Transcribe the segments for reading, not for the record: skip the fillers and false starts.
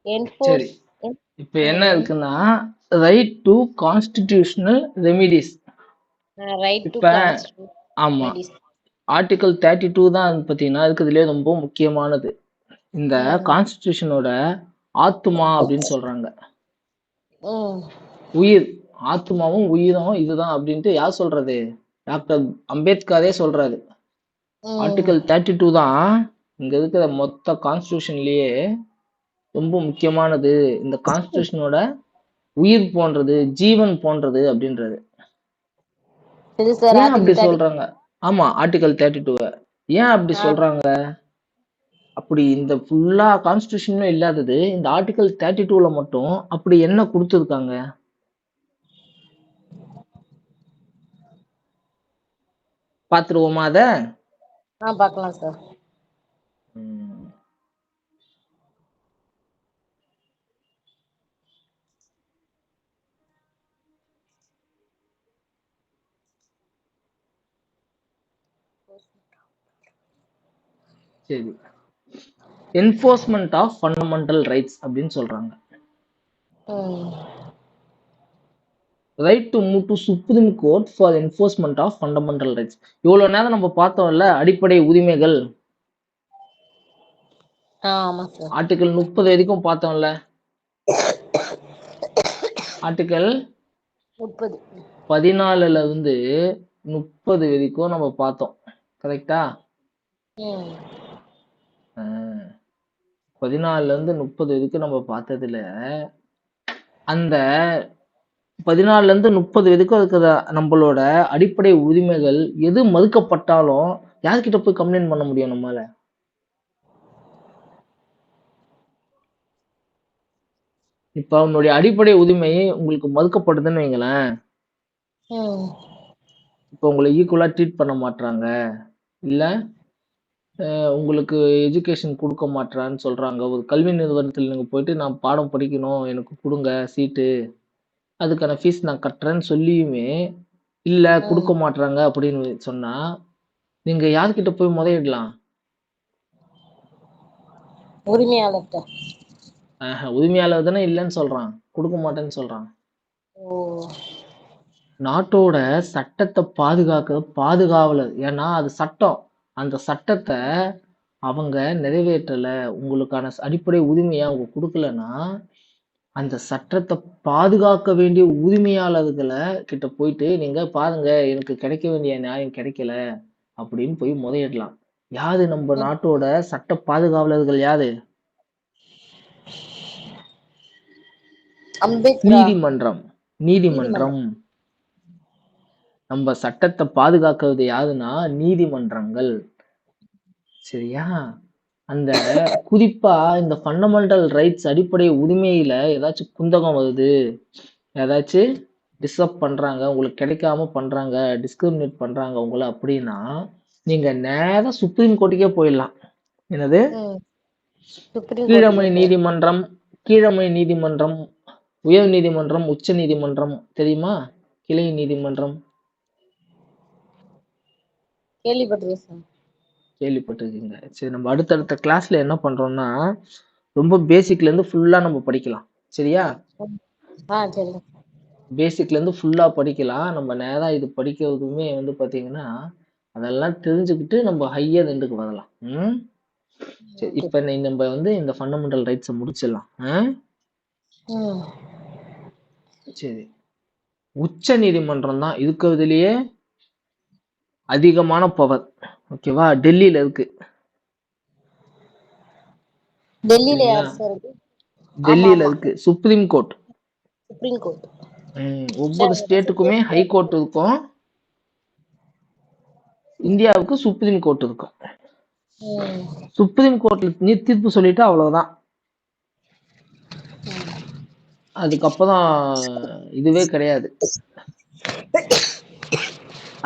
சரி, என்ஃபோர்ஸ் இப்ப என்ன இருக்குன்னா right to constitutional remedies. Right to இப்ப கான்ஸ்டிடியூட் ஆமா, ரெமிடிஸ். ஆர்டிகல் 32 தான் பாத்தீங்கன்னா இருக்கிறதுலே ரொம்ப முக்கியமானது. இந்த கான்ஸ்டிடியூஷனோட ஆத்துமா அப்படின்னு சொல்றாங்க. உயிர், ஆத்மாவும் உயிரும் இதுதான் அப்படின்ட்டு யார் சொல்றது? டாக்டர் அம்பேத்கரே சொல்றாரு. ஆர்டிகல் 32 தான் இங்க இருக்கிற மொத்த கான்ஸ்டிடியூஷன்லயே ரொம்ப முக்கியமானது. இந்த கான்ஸ்டிடியூஷனோட உயிர் போன்றது, ஜீவன் போன்றது அப்படின்றது. இது சார் ஏன் அப்படி ஆர்டிகல் 30. சொல்றாங்க? ஆமா, ஆர்டிகல் 32 ஏன் அப்படி சொல்றாங்க? அப்படி இந்த ஃபுல்லா கான்ஸ்டிடியூஷனும் இல்லாதது இந்த ஆர்டிகல் 32ல மட்டும் அப்படி என்ன கொடுத்துருக்காங்க? பாத்துருவோமா அத? பார்க்கலாம் சார். சரி, என்ஃபோர்ஸ்மெண்ட் ஆஃப் ஃபண்டமெண்டல் ரைட்ஸ் அப்படின்னு சொல்றாங்க. Right to move to supreme court for enforcement of fundamental rights. இவ்வளவு நேரம் நம்ம பார்த்தோம்ல அடிப்படை உரிமைகள், ஆர்டிகல் 30 வரைக்கும் பார்த்தோம்ல. ஆர்டிகல் 14ல இருந்து 30 வரைக்கும் நம்ம பார்த்தோம். கரெக்டா? 14ல இருந்து 30 வரைக்கும் நம்ம பார்த்ததுல அந்த 14ல இருந்து 30 வரைக்கும் இருக்கிற நம்மளோட அடிப்படை உரிமைகள் எது மறுக்கப்பட்டாலும் யார்கிட்ட போய் கம்ப்ளைண்ட் பண்ண முடியும் நம்மளால? இப்ப உன்னுடைய அடிப்படை உரிமை உங்களுக்கு மறுக்கப்படுதுன்னு வைங்களேன், இப்ப உங்களை ஈக்குவலா ட்ரீட் பண்ண மாட்டாங்க, இல்ல உங்களுக்கு எஜுகேஷன் கொடுக்க மாட்டான்னு சொல்றாங்க. ஒரு கல்வி நிறுவனத்தில் நீங்க போயிட்டு நான் பாடம் படிக்கணும், எனக்கு கொடுங்க சீட்டு, அதுக்கான ஃபீஸ் நான் கட்டுறேன்னு சொல்லியுமே இல்ல கொடுக்க மாட்டாங்க அப்படின்னு சொன்னா நீங்க யார்கிட்ட போய் முறையிடலாம்? உரிமையாளர் தானே இல்லைன்னு சொல்றான், கொடுக்க மாட்டேன்னு சொல்றான். நாட்டோட சட்டத்தை பாதுகாவலர். ஏன்னா அது சட்டம், அந்த சட்டத்தை அவங்க நிறைவேற்றல, உங்களுக்கான அடிப்படை உரிமையை அவங்க கொடுக்கலன்னா அந்த சட்டத்தை பாதுகாக்க வேண்டிய உரிமையாளர்களை கிட்ட போயிட்டு நீங்க பாருங்க எனக்கு கிடைக்க வேண்டிய நியாயம் கிடைக்கல அப்படின்னு போய் முறையிடலாம். யாரு நம்ம நாட்டோட சட்ட பாதுகாவலர்கள்? யாரு? நீதிமன்றம். நீதிமன்றம். நம்ம சட்டத்தை பாதுகாக்கிறது யாருன்னா நீதிமன்றங்கள். சரியா? அந்த குறிப்பா இந்த ஃபண்டமெண்டல் ரைட்ஸ் அடிப்படை உரிமையில ஏதாச்சும் குந்தகம் வருது, ஏதாச்சும் டிஸ்டர்ப் பண்றாங்க, உங்களுக்கு கிடைக்காம பண்றாங்க, டிஸ்கிரிமினேட் பண்றாங்க உங்களை அப்படின்னா நீங்க நேரா சுப்ரீம் கோர்ட்டுக்கே போயிடலாம். என்னது? கீழமை நீதிமன்றம், கீழமை நீதிமன்றம், உயர் நீதிமன்றம், உச்ச நீதிமன்றம் தெரியுமா? கிளை நீதிமன்றம் கேள்விப்பட்டிருக்கீங்க. சரி, நம்ம அடுத்தடுத்த கிளாஸ்ல என்ன பண்றோம்னா ரொம்ப பேசிக்ல இருந்து ஃபுல்லா நம்ம படிக்கலாம். சரியா? பேசிக்ல இருந்து ஃபுல்லா படிக்கலாம். நம்ம நேரா இது படிக்கிறதுமே பாத்தீங்கன்னா அதெல்லாம் தெரிஞ்சுக்கிட்டு நம்ம ஹையர் எண்டுக்கு வரலாம். சரி, இப்ப நம்ம இந்த ஃபண்டமெண்டல் ரைட்ஸை முடிச்சிடலாம். சரி, உச்ச நீதிமன்றம் தான் இருக்கிறதுலயே அதிகமான பவர். ஓகேவா? டெல்லியில இருக்கு. டெல்லியில இருக்கு சுப்ரீம் கோர்ட். ஒவ்வொரு ஸ்டேட்டுக்குமே ஹை கோர்ட் இருக்கும், இந்தியாவுக்கு சுப்ரீம் கோர்ட் இருக்கும். சுப்ரீம் கோர்ட்ல நீ தீர்ப்பு சொல்லிட்டு அவ்வளவுதான், அதுக்கப்புறம் இதுவே கிடையாது,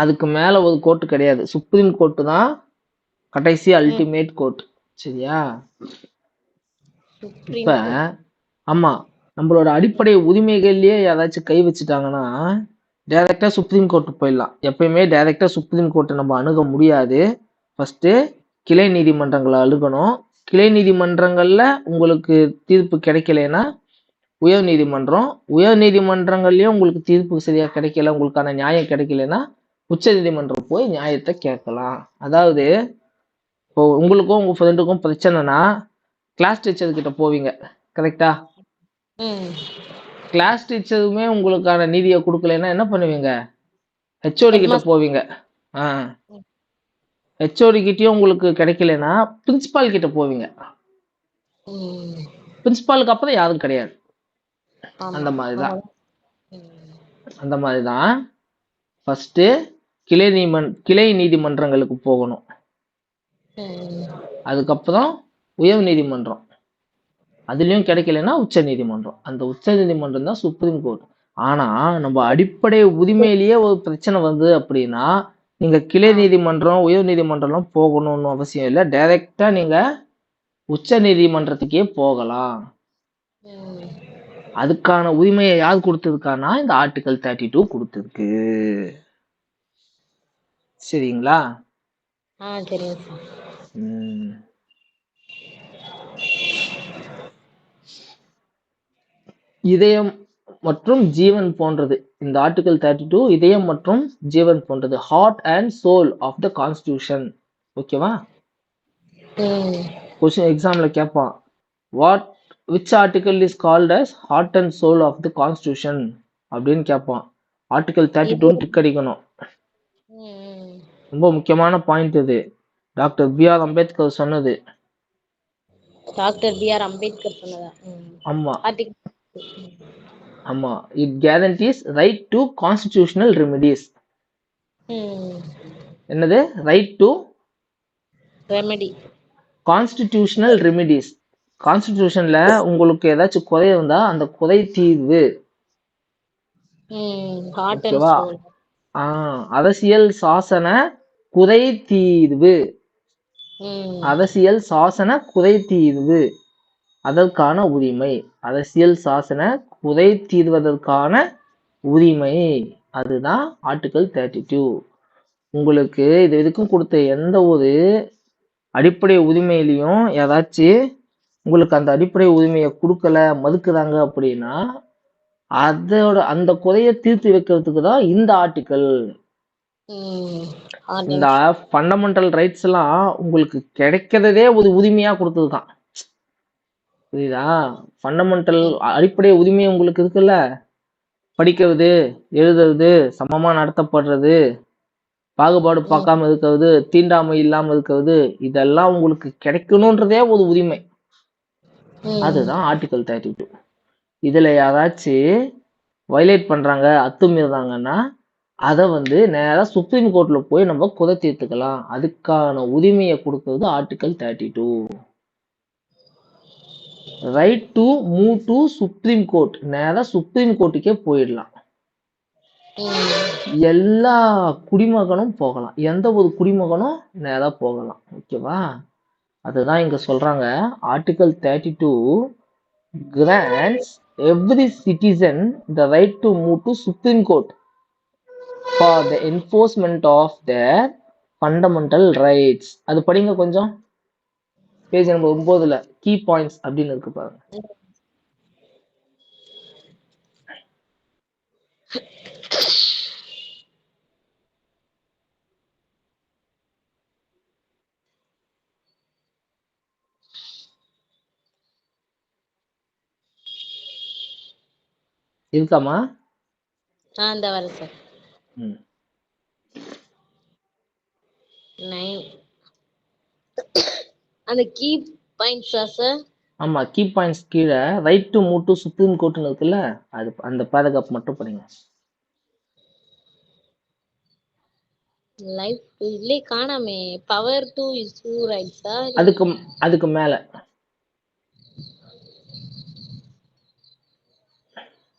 அதுக்கு மேல ஒரு கோர்ட் கிடையாது. சுப்ரீம் கோர்ட் தான் கடைசி அல்டிமேட் கோர்ட். சரியா? இப்ப ஆமா, நம்மளோட அடிப்படை உரிமைகள்லயே யாராச்சும் கை வச்சுட்டாங்கன்னா டைரக்டா சுப்ரீம் கோர்ட் போயிடலாம். எப்பயுமே டைரக்டா சுப்ரீம் கோர்ட்டை நம்ம அணுக முடியாது. ஃபர்ஸ்ட் கிளை நீதிமன்றங்களை அணுகணும். கிளை நீதிமன்றங்கள்ல உங்களுக்கு தீர்ப்பு கிடைக்கலைன்னா உயர் நீதிமன்றம், உயர் நீதிமன்றங்கள்லயும் உங்களுக்கு தீர்ப்பு சரியா கிடைக்கல, உங்களுக்கான நியாயம் கிடைக்கலன்னா உச்ச நீதிமன்றம் போய் நியாயத்தை கேட்கலாம். அதாவது இப்போ உங்களுக்கும் உங்க ஃப்ரெண்டுக்கும் பிரச்சனைனா கிளாஸ் டீச்சர் கிட்ட போவீங்க, கரெக்டா? கிளாஸ் டீச்சருமே உங்களுக்கான நீதியை கொடுக்கலன்னா என்ன பண்ணுவீங்க? ஹெச்ஓடி கிட்ட போவீங்க. ஹெச்ஓடி கிட்டயும் உங்களுக்கு கிடைக்கலன்னா பிரின்சிபால் கிட்ட போவீங்க. பிரின்சிபாலுக்கு அப்புறம் யாரும் கிடையாது. அந்த மாதிரிதான் ஃபர்ஸ்ட் கிளை நீதிமன்றங்களுக்கு போகணும், அதுக்கப்புறம் உயர் நீதிமன்றம், அதுலயும் கிடைக்கலன்னா உச்ச நீதிமன்றம். அந்த உச்ச நீதிமன்றம் தான் சுப்ரீம் கோர்ட். ஆனா நம்ம அடிப்படை உரிமையிலேயே ஒரு பிரச்சனை வந்து அப்படின்னா நீங்க கிளை நீதிமன்றம் உயர் நீதிமன்றம் போகணும்னு அவசியம் இல்லை, டைரக்டா நீங்க உச்ச நீதிமன்றத்துக்கே போகலாம். அதுக்கான உரிமையை யார் கொடுத்திருக்கானா இந்த ஆர்டிகல் 32 கொடுத்திருக்கு. சரிங்களா? இதயம் மற்றும் ஜீவன் போன்றது. இந்த ஆர்டிகல் 32 இதயம் மற்றும் ஜீவன் போன்றது, heart and soul of the constitution. ஓகேவா? கொஸ்டின் எக்ஸாம்ல கேட்பான், which article is called as heart and soul of the constitution அப்படின்னு கேட்பான். ஆர்டிகல் 32 டிக் அடிக்கணும். ரொம்ப முக்கியமான பாயிண்ட் இது. Doctor B.R.. அம்பேத்கர் சொன்னது. ஆமா ஆமா. it guarantees right to constitutional remedies. என்னது? Right to remedy, constitutional remedies. கான்ஸ்டிடியூஷன்ல உங்களுக்கு ஏதாச்சும் குறை இருந்தா அந்த குறை தீர்வு, அரசியல் சாசன குறை தீர்வு, அரசியல் சாசன குறை தீர்வு அதற்கான உரிமை, அரசியல் சாசன குறை தீர்வதற்கான உரிமை, அதுதான் ஆர்டிகல் 32. உங்களுக்கு இது வரைக்கும் கொடுத்த எந்த ஒரு அடிப்படை உரிமையிலையும் ஏதாச்சும் உங்களுக்கு அந்த அடிப்படை உரிமையை கொடுக்கல, மறுக்கிறாங்க அப்படின்னா அதோட அந்த குறையை தீர்த்து வைக்கிறதுக்கு தான் இந்த ஆர்டிக்கல். இந்த ஃபண்டமெண்டல் ரைட்ஸ் எல்லாம் உங்களுக்கு கிடைக்கிறதே ஒரு உரிமையா கொடுத்ததுதான். புரியுதா? ஃபண்டமெண்டல் அடிப்படை உரிமை உங்களுக்கு இருக்குல்ல, படிக்கிறது, எழுதுறது, சமமா நடத்தப்படுறது, பாகுபாடு பார்க்காம இருக்கிறது, தீண்டாமை இல்லாம இருக்கிறது, இதெல்லாம் உங்களுக்கு கிடைக்கணும்ன்றதே ஒரு உரிமை. அதுதான் ஆர்டிகல் 32. இதுல யாராச்சும் வயலேட் பண்றாங்க, அத்துமீறாங்கன்னா அதை வந்து நேரா சுப்ரீம் கோர்ட்ல போய் நம்ம குறை தீர்த்துக்கலாம். அதுக்கான உரிமையை கொடுக்கிறது article 32. Right to move to supreme court, நேரா சுப்ரீம் கோர்ட்டுக்கே போயிடலாம். எல்லா குடிமகனும் போகலாம், எந்த ஒரு குடிமகனும் நேரா போகலாம். ஓகேவா? அதுதான் இங்க சொல்றாங்க. Article 32 grants every citizen the right to move to Supreme Court for the enforcement of their fundamental rights. அது படிங்க கொஞ்சம், பேஜ் நம்பர் 9ல கீ பாயிண்ட்ஸ் அப்படின்னு இருக்கு பாருங்க. இருக்காமா? அந்த வர சார். அந்த கீ பாயிண்ட்ஸா சார்? ஆமா, கீ பாயிண்ட்ஸ் கீழே right to move to supreme கோர்ட்னு இருக்குல்ல, அது அந்த பேராகிராஃப் மட்டும் படிங்க. லைஃப் இல்லே காணாமே. பவர் டு இஷ்யூ ரைட்ஸா? அதுக்கு மேல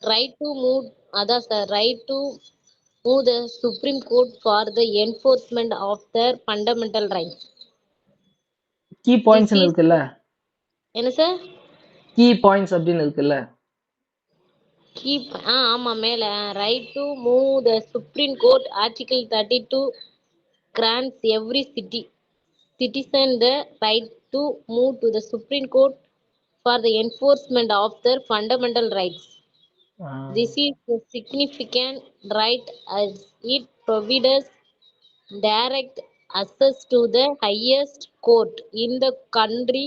ரைட் டு மூவ், அதான் sir, right to move the supreme court for the enforcement of the fundamental rights. Key points இருக்குல்ல, என்ன சார்? கீ பாயிண்ட்ஸ் அப்படின்னு இருக்குல்ல, கீ ஆமா மேல right to move the supreme court article 32 grants every citizen the right to move to the Supreme Court for the enforcement of their fundamental rights. This is a significant right as it provides direct access to the highest court in the country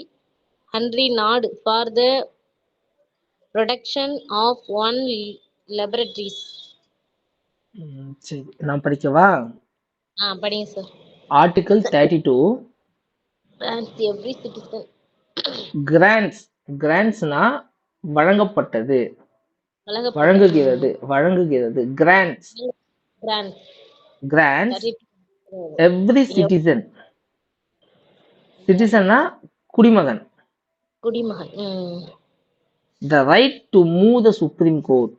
nod for the protection of one liberties. சரி, நான் படிக்கவா? படிங்க sir. Article 32 every citizen கிராண்ட்ஸ்னா வழங்கப்பட்டது, வழங்குகிறது. Grants every சிட்டிசன்னா குடிமகன். The right to move the Supreme Court.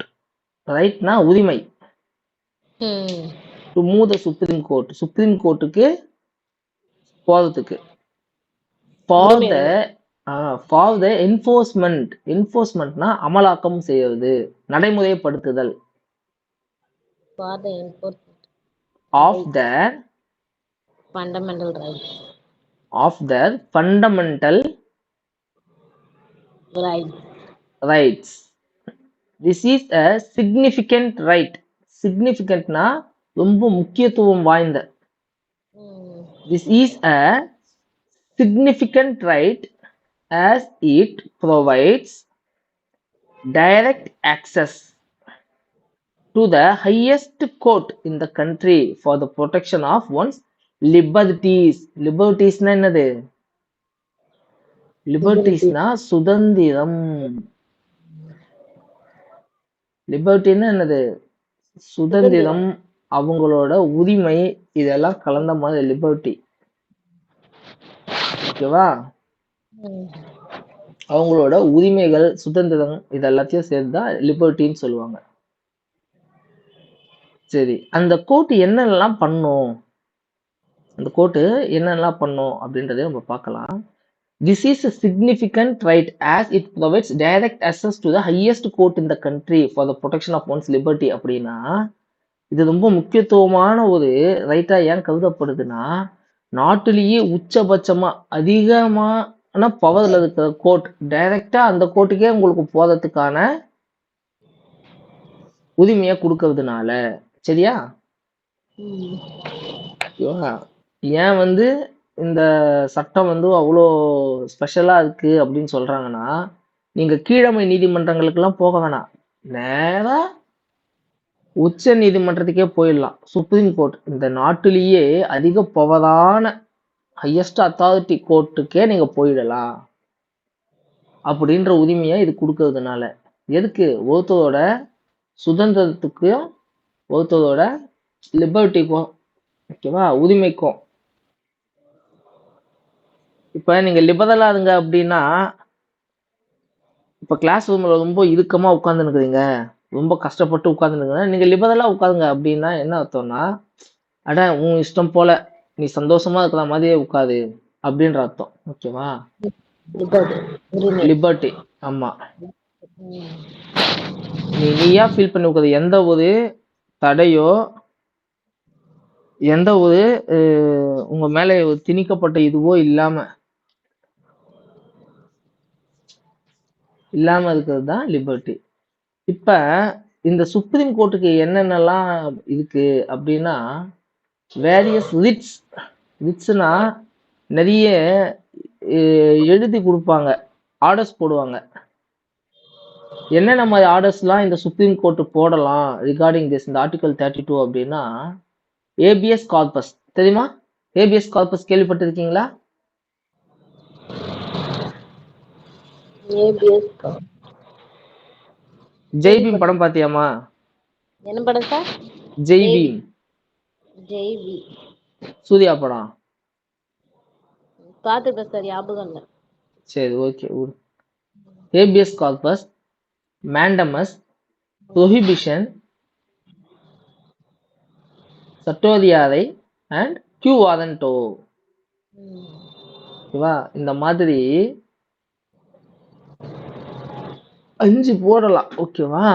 ரைட்னா உரிமை. To move the Supreme Court. Supreme கோர்ட்டுக்கு போறதுக்கு. For the enforcement. Enforcementனா அமலாக்கம் செய்வது, நடைமுறைப்படுத்துதல். Of their fundamental rights. Of their fundamental rights. This is a significant right. Significantனா ரொம்ப முக்கியத்துவம் வாய்ந்த. This is a significant right as it provides direct access to the highest court in the country for the protection of one's liberties. Libertiesனா என்னது? லிபர்ட்டிஸ்னா சுதந்திரம். லிபர்ட்டின்னா என்னது? சுதந்திரம், அவங்களோட உரிமை, இதெல்லாம் கலந்த மாதிரி லிபர்ட்டி. ஓகேவா? அவங்களோட உரிமைகள், சுதந்திரம், இதெல்லாத்தையும் சேர்த்துதான் லிபர்ட்டின்னு சொல்லுவாங்க. சரி, அந்த கோர்ட் என்னென்னலாம் பண்ணும்? அந்த கோர்ட் என்னென்னலாம் பண்ணும் அப்படின்றத நம்ம பார்க்கலாம். This is a significant right as it provides direct access to the highest court in the country for the protection of one's liberty. அப்படின்னா இது ரொம்ப முக்கியத்துவமான ஒரு ரைட்டா ஏன் கருதப்படுதுன்னா, நாட்டிலேயே உச்சபட்சமா அதிகமான பவர்ல இருக்கிற கோர்ட் டைரக்டா அந்த கோர்ட்டுக்கே உங்களுக்கு போறதுக்கான உரிமையை கொடுக்கறதுனால. சரியா? ஏன் இந்த சட்டம் அவ்வளோ ஸ்பெஷலா இருக்கு அப்படின்னு சொல்றாங்கன்னா, நீங்க கீழமை நீதிமன்றங்களுக்கெல்லாம் போக வேணாம், நேரா உச்ச நீதிமன்றத்துக்கே போயிடலாம். சுப்ரீம் கோர்ட் இந்த நாட்டிலேயே அதிக பவரான ஹையஸ்ட் அத்தாரிட்டி கோர்ட்டுக்கே நீங்க போயிடலாம் அப்படின்ற உரிமையை இது கொடுக்கறதுனால. எதுக்கு? ஒருத்தரோட சுதந்திரத்துக்கும் ஒருத்தரோட லிபர்ட்டிக்கும், ஓகேவா, உரிமைக்கும். இப்ப நீங்க லிபரலா இருங்க அப்படின்னா, இப்ப கிளாஸ் ரூம்ல ரொம்ப இறுக்கமா உட்கார்ந்துருக்குறீங்க, ரொம்ப கஷ்டப்பட்டு உட்கார்ந்துருங்க, நீங்க லிபரலா உட்காருங்க அப்படின்னா என்ன அர்த்தம்னா, அட உன் இஷ்டம் போல நீ சந்தோஷமா இருக்கிற மாதிரியே உட்காரு அப்படின்ற அர்த்தம். ஓகேவா? லிபர்ட்டி. ஆமா, நீயா ஃபீல் பண்ணி உட்காரு. எந்த ஒரு தடையோ, எந்த ஒரு உங்க மேல திணிக்கப்பட்ட இதுவோ இல்லாம இருக்கிறது தான் லிபர்ட்டி. இப்ப இந்த சுப்ரீம் கோர்ட்டுக்கு என்னென்னலாம் இருக்கு அப்படின்னா, வேரியஸ் ரிட்ஸ்னா நிறைய எழுதி கொடுப்பாங்க, ஆர்டர்ஸ் போடுவாங்க. என்னென்ன மாதிரி ஆர்டர்ஸ்லாம் இந்த சுப்ரீம் கோர்ட் போடலாம் ரிகார்டிங் திஸ் இந்த ஆர்டிகல் 32 அப்படின்னா, ஏபிஎஸ் கார்பஸ் தெரியுமா? ஏபிஎஸ் கார்பஸ் கேள்விப்பட்டிருக்கீங்களா? ஜெய்பீம் படம் பாத்தியாமா? என்ன படம் சார்? ஜெய்பீம். சூர்யா படம் பாத்துட்டேன் சார், ஞாபகம் இல்ல. சரி, okay. Habeas corpus, mandamus, prohibition, certiorari and quo warranto. ஓகேவா? இந்த மாதிரி 5 போடலாம். ஓகேவா?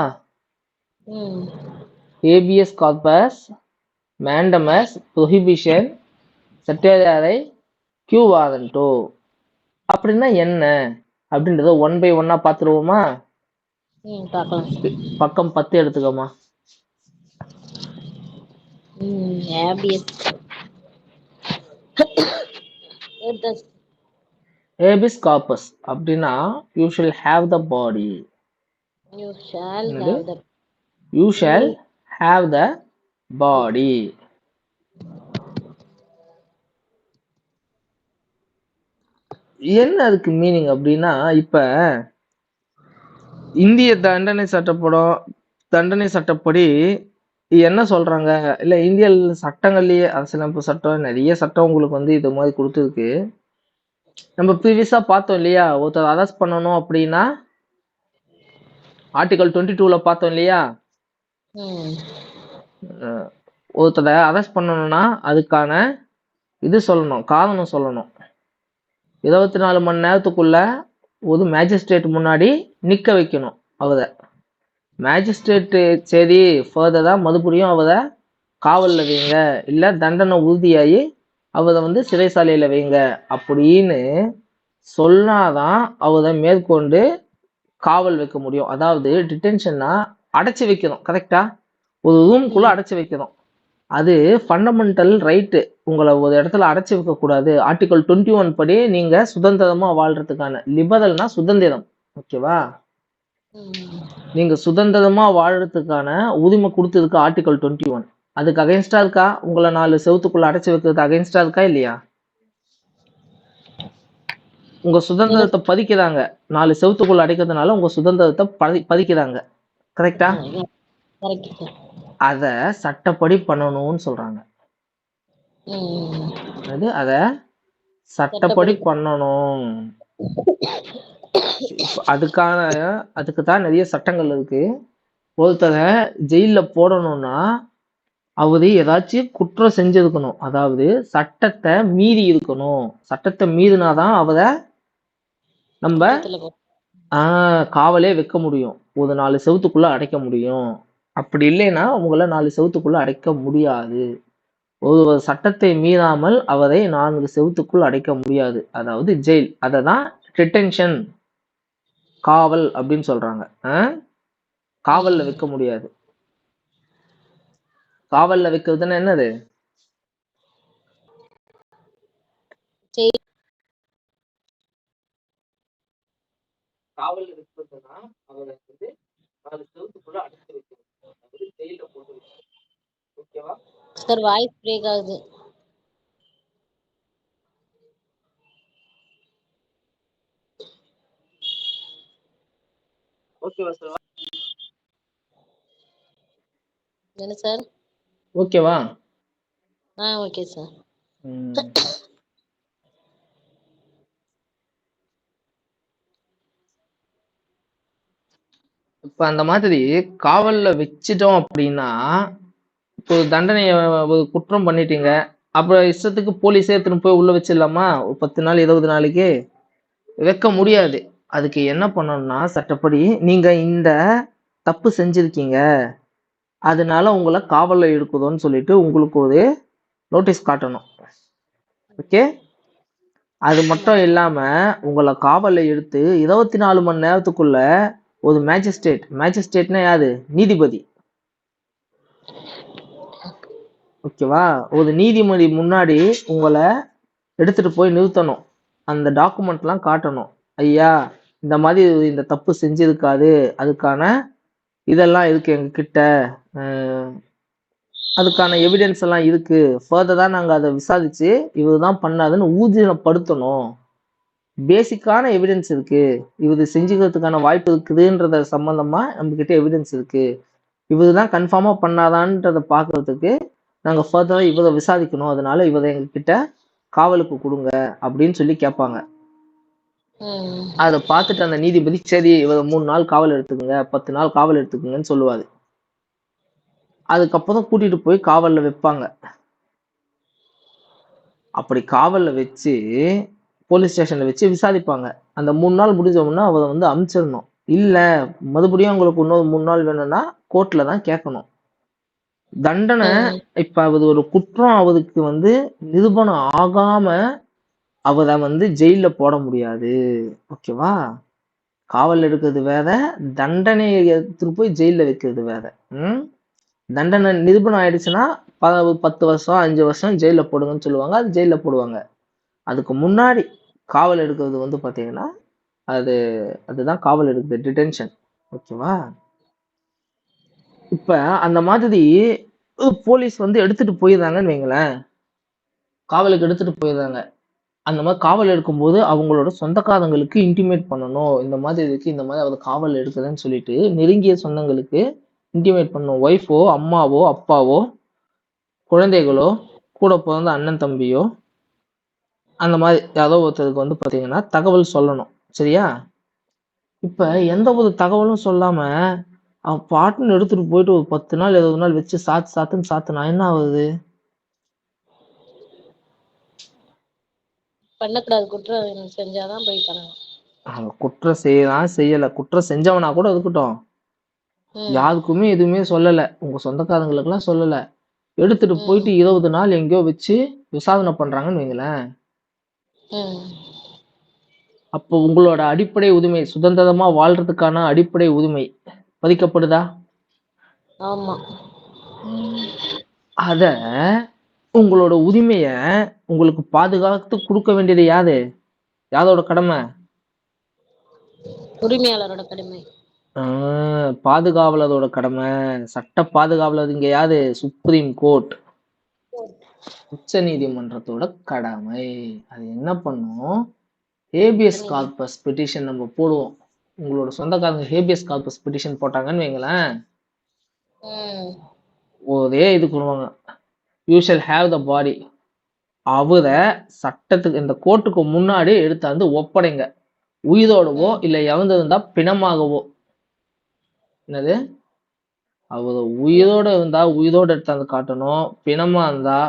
Habeas corpus, mandamus, prohibition, certiorari, quo warranto அப்படின்னா என்ன அப்படின்றத 1 by 1 பாத்துருவோமா? பார்க்கலாம். பக்கம் 10 எடுத்துக்கோமா. habeas habeas corpus அப்படின்னா you shall have the body. you shall என்னது? have the you shall have the body. என்ன அதுக்கு மீனிங் அப்படின்னா, இப்ப இந்திய தண்டனை சட்டப்படி என்ன சொல்றாங்க, இல்ல இந்திய சட்டங்கள்லயே அரசியலமைப்பு சட்டம் நிறைய சட்டம் உங்களுக்கு வந்து இது மாதிரி கொடுத்துருக்கு. நம்ம ப்ரீவியஸா பார்த்தோம் இல்லையா, ஒருத்தர் அரெஸ்ட் பண்ணணும் அப்படின்னா ஆர்டிகல் 22ல பார்த்தோம் இல்லையா, ஒருத்தரை அரெஸ்ட் பண்ணணும்னா அதுக்கான இது சொல்லணும், காரணம் சொல்லணும். 24 மணி நேரத்துக்குள்ள ஒரு மேஜிஸ்ட்ரேட் முன்னாடி நிக்க வைக்கணும் அவரை. மேஜிஸ்ட்ரேட் சரி ஃபர்தரா மறுபடியும் அவரை காவல்ல வைங்க, இல்ல தண்டனை உறுதியாகி அவரை வந்து சிறைசாலையில வைங்க அப்படின்னு சொன்னாதான் அவரை மேற்கொண்டு காவல் வைக்க முடியும். அதாவது டிடென்ஷன்னா அடைச்சி வைக்கணும், கரெக்டா? ஒரு ரூம்குள்ள அடைச்சி வைக்கணும். அது ஃபண்டமெண்டல் ரைட்டு. உங்களை ஒரு இடத்துல அடைச்சி வைக்க கூடாது. ஆர்டிகல் 21 படி நீங்க சுதந்திரமா வாழ்றதுக்கான, லிபரல்னா சுதந்திரம், ஓகேவா? நீங்க சுதந்திரமா வாழ்றதுக்கான உரிமை கொடுத்ததுக்கு ஆர்டிகல் 21. அதுக்கு அகைன்ஸ்டா இருக்கா? உங்களை 4 செவத்துக்குள்ள அடைச்சி வைக்கிறது அகைன்ஸ்டா இருக்கா இல்லையா? உங்க சுதந்திரத்தை பதிக்கிறாங்க. 4 செவத்துக்குள்ள அடைக்கிறதுனால உங்க சுதந்திரத்தை பதிக்கிறாங்க, கரெக்டா? அத சட்டப்படி பண்ணணும்னு சொல்றாங்க. அத சட்டப்படி பண்ணணும். அதுக்கு தான் நிறைய சட்டங்கள் இருக்கு. ஒருத்தரை ஜெயில போடணும்னா அவரு ஏதாச்சும் குற்றம் செஞ்சிருக்கணும், அதாவது சட்டத்தை மீறி இருக்கணும். சட்டத்தை மீறினாதான் அவரை நம்ம காவலே வைக்க முடியும், ஒரு 4 செவத்துக்குள்ள அடைக்க முடியும். அப்படி இல்லைன்னா உங்களை 4 செவத்துக்குள்ள அடைக்க முடியாது. ஒரு சட்டத்தை மீறாமல் அவரை 4 செவத்துக்குள் அடைக்க முடியாது, அதாவது ஜெயில். அததான் டிடென்ஷன், காவல் அப்படின்னு சொல்றாங்க. காவல்ல வைக்க முடியாது. காவல்ல வைக்கிறதுன்னா என்னது? காவல்ல வைக்கிறதுனா அவரை வந்து 4 செவத்துக்குள்ள அடைச்சு வைக்கணும், அதாவது ஜெயில போட்டு வைக்கணும், ஓகேவா? சார் வாய்ஸ் பிரேக் ஆகுது. ஓகேவா சார்? என்ன சார்? ஓகேவா? Okay sir. இப்ப அந்த மாதிரி காவல்ல வச்சிட்டோம் அப்படின்னா, இப்போ தண்டனைய ஒரு குற்றம் பண்ணிட்டீங்க, அப்புறம் இஷ்டத்துக்கு போலீஸே எடுத்துன்னு போய் உள்ள வச்சிடலாமா? ஒரு 10 நாள் 20 நாளைக்கு வைக்க முடியாது. அதுக்கு என்ன பண்ணணும்னா, சட்டப்படி நீங்க இந்த தப்பு செஞ்சிருக்கீங்க, அதனால உங்களை காவல்ல எடுக்குதோன்னு சொல்லிட்டு உங்களுக்கு ஒரு நோட்டீஸ் காட்டணும், ஓகே? அது மட்டும் இல்லாம உங்களை காவல்ல எடுத்து 24 மணி நேரத்துக்குள்ள ஒரு மேஜிஸ்ட்ரேட்னா யாரு? நீதிபதி, ஓகேவா? ஒரு நீதிபதி முன்னாடி உங்களை எடுத்துட்டு போய் நிறுத்தணும். அந்த டாக்குமெண்ட்லாம் காட்டணும். ஐயா இந்த மாதிரி இந்த தப்பு செஞ்சிருக்காது, அதுக்கான இதெல்லாம் இருக்கு எங்க கிட்ட, அதுக்கான எவிடன்ஸ் எல்லாம் இருக்கு, ஃபர்தரா நாங்க அதை விசாரிச்சு இவருதான் பண்ணாதுன்னு ஊர்ஜிதப்படுத்தணும். பேசிக்கான எவிடன்ஸ் இருக்கு, இவரு செஞ்சுக்கிறதுக்கான வாய்ப்பு இருக்குதுன்றத சம்பந்தமா நம்ம கிட்ட எவிடன்ஸ் இருக்கு, இவருதான் கன்ஃபார்மா பண்ணாதான்றத பாக்குறதுக்கு நாங்க ஃபர்தரா இவரை விசாரிக்கணும், அதனால இவரை எங்க கிட்ட காவலுக்கு கொடுங்க அப்படின்னு சொல்லி கேட்பாங்க. அதை பார்த்துட்டு அந்த நீதிபதி சரி இவரை 3 நாள் காவல் எடுத்துக்கோங்க, 10 நாள் காவல் எடுத்துக்கோங்கன்னு சொல்லுவாரு. அதுக்கப்புறம் கூட்டிட்டு போய் காவல்ல வைப்பாங்க. அப்படி காவல்ல வச்சு போலீஸ் ஸ்டேஷன்ல வச்சு விசாரிப்பாங்க. அந்த 3 நாள் முடிஞ்சோம்னா அவரை வந்து அனுப்பிச்சிடணும். இல்ல மறுபடியும் உங்களுக்கு இன்னொரு 3 நாள் வேணும்னா கோர்ட்ல தான் கேட்கணும். தண்டனை இப்ப அது ஒரு குற்றம் அவருக்கு வந்து நிரூபணம் ஆகாம அவரை வந்து ஜெயில போட முடியாது. ஓகேவா? காவல் எடுக்கிறது வேற, தண்டனையை எடுத்துட்டு போய் ஜெயில வைக்கிறது வேற. தண்டனை நிரூபணம் ஆயிடுச்சுன்னா 10 வருஷம் 5 வருஷம் ஜெயில போடுங்கன்னு சொல்லுவாங்க. அது ஜெயில போடுவாங்க. அதுக்கு முன்னாடி காவல் எடுக்கிறது வந்து பாத்தீங்கன்னா அதுதான் காவல் எடுக்கிறது, டிடென்ஷன். ஓகேவா? இப்ப அந்த மாதிரி போலீஸ் வந்து எடுத்துட்டு போயிடுறாங்கன்னு வைங்களேன், காவலுக்கு எடுத்துட்டு போயிடுறாங்க. அந்த மாதிரி காவல் எடுக்கும்போது அவங்களோட சொந்தக்காரங்களுக்கு இன்டிமேட் பண்ணணும், இந்த மாதிரி இருக்கு, இந்த மாதிரி அவர் காவல் எடுக்குதுன்னு சொல்லிட்டு நெருங்கிய சொந்தங்களுக்கு இன்டிமேட் பண்ணணும். ஒய்ஃபோ, அம்மாவோ, அப்பாவோ, குழந்தைகளோ, கூட பிறந்த அண்ணன் தம்பியோ, அந்த மாதிரி யாரோ ஒருத்தருக்கு வந்து பாத்தீங்கன்னா தகவல் சொல்லணும். சரியா? இப்ப எந்த ஒரு தகவலும் சொல்லாம அவன் பாட்டுன்னு எடுத்துட்டு போயிட்டு ஒரு 10 நாள் 20 நாள் வச்சு சாத்துன்னு சாத்துனா என்ன ஆகுது? பண்ணக்கூடாது. குற்றம் செஞ்சாதான் போய் பண்ணணும். அவன் குற்றம் செய்யலாம் செய்யல, குற்றம் செஞ்சவனா கூட இருக்கட்டும், யாருக்குமே எதுவுமே சொல்லல, உங்க சொந்தக்காரங்களுக்கு எல்லாம் சொல்லல, எடுத்துட்டு போயிட்டு 20 நாள் எங்கேயோ வச்சு விசாரணை பண்றாங்கன்னு வைங்களேன், அப்போ உங்களோட அடிப்படை உரிமை, சுதந்திரமா வாழ்றதுக்கான அடிப்படை உரிமை பறிக்கப்படுதா? ஆமா. அத உங்களோட உரிமைய உங்களுக்கு பாதுகாத்து கொடுக்க வேண்டியது யாரு? யாரோட கடமை? உரிமையாளரோட கடமை. பாதுகாவலரோட கடமை. சட்ட பாதுகாவலர் இங்க யாரு? சுப்ரீம் கோர்ட், உச்ச நீதிமன்றத்தோட கடமை. அது என்ன பண்ணும்? ஹேபியஸ் கார்பஸ் பெட்டிஷன் நம்ம போடுவோம். உங்களோட சொந்தக்காரங்க ஹேபியஸ் கார்பஸ் பெட்டிஷன் போட்டாங்கன்னு வைங்களேன், ஒரே இது பண்ணுவாங்க, யூ ஷல் ஹேவ் த பாடி. அவரை சட்டத்துக்கு இந்த கோர்ட்டுக்கு முன்னாடி எடுத்தாந்து ஒப்படைங்க, உயிரோடவோ இல்ல இறந்திருந்தா பிணமாகவோ. என்னது? அவரை உயிரோட இருந்தா உயிரோட எடுத்தாந்து காட்டணும், பிணமா இருந்தா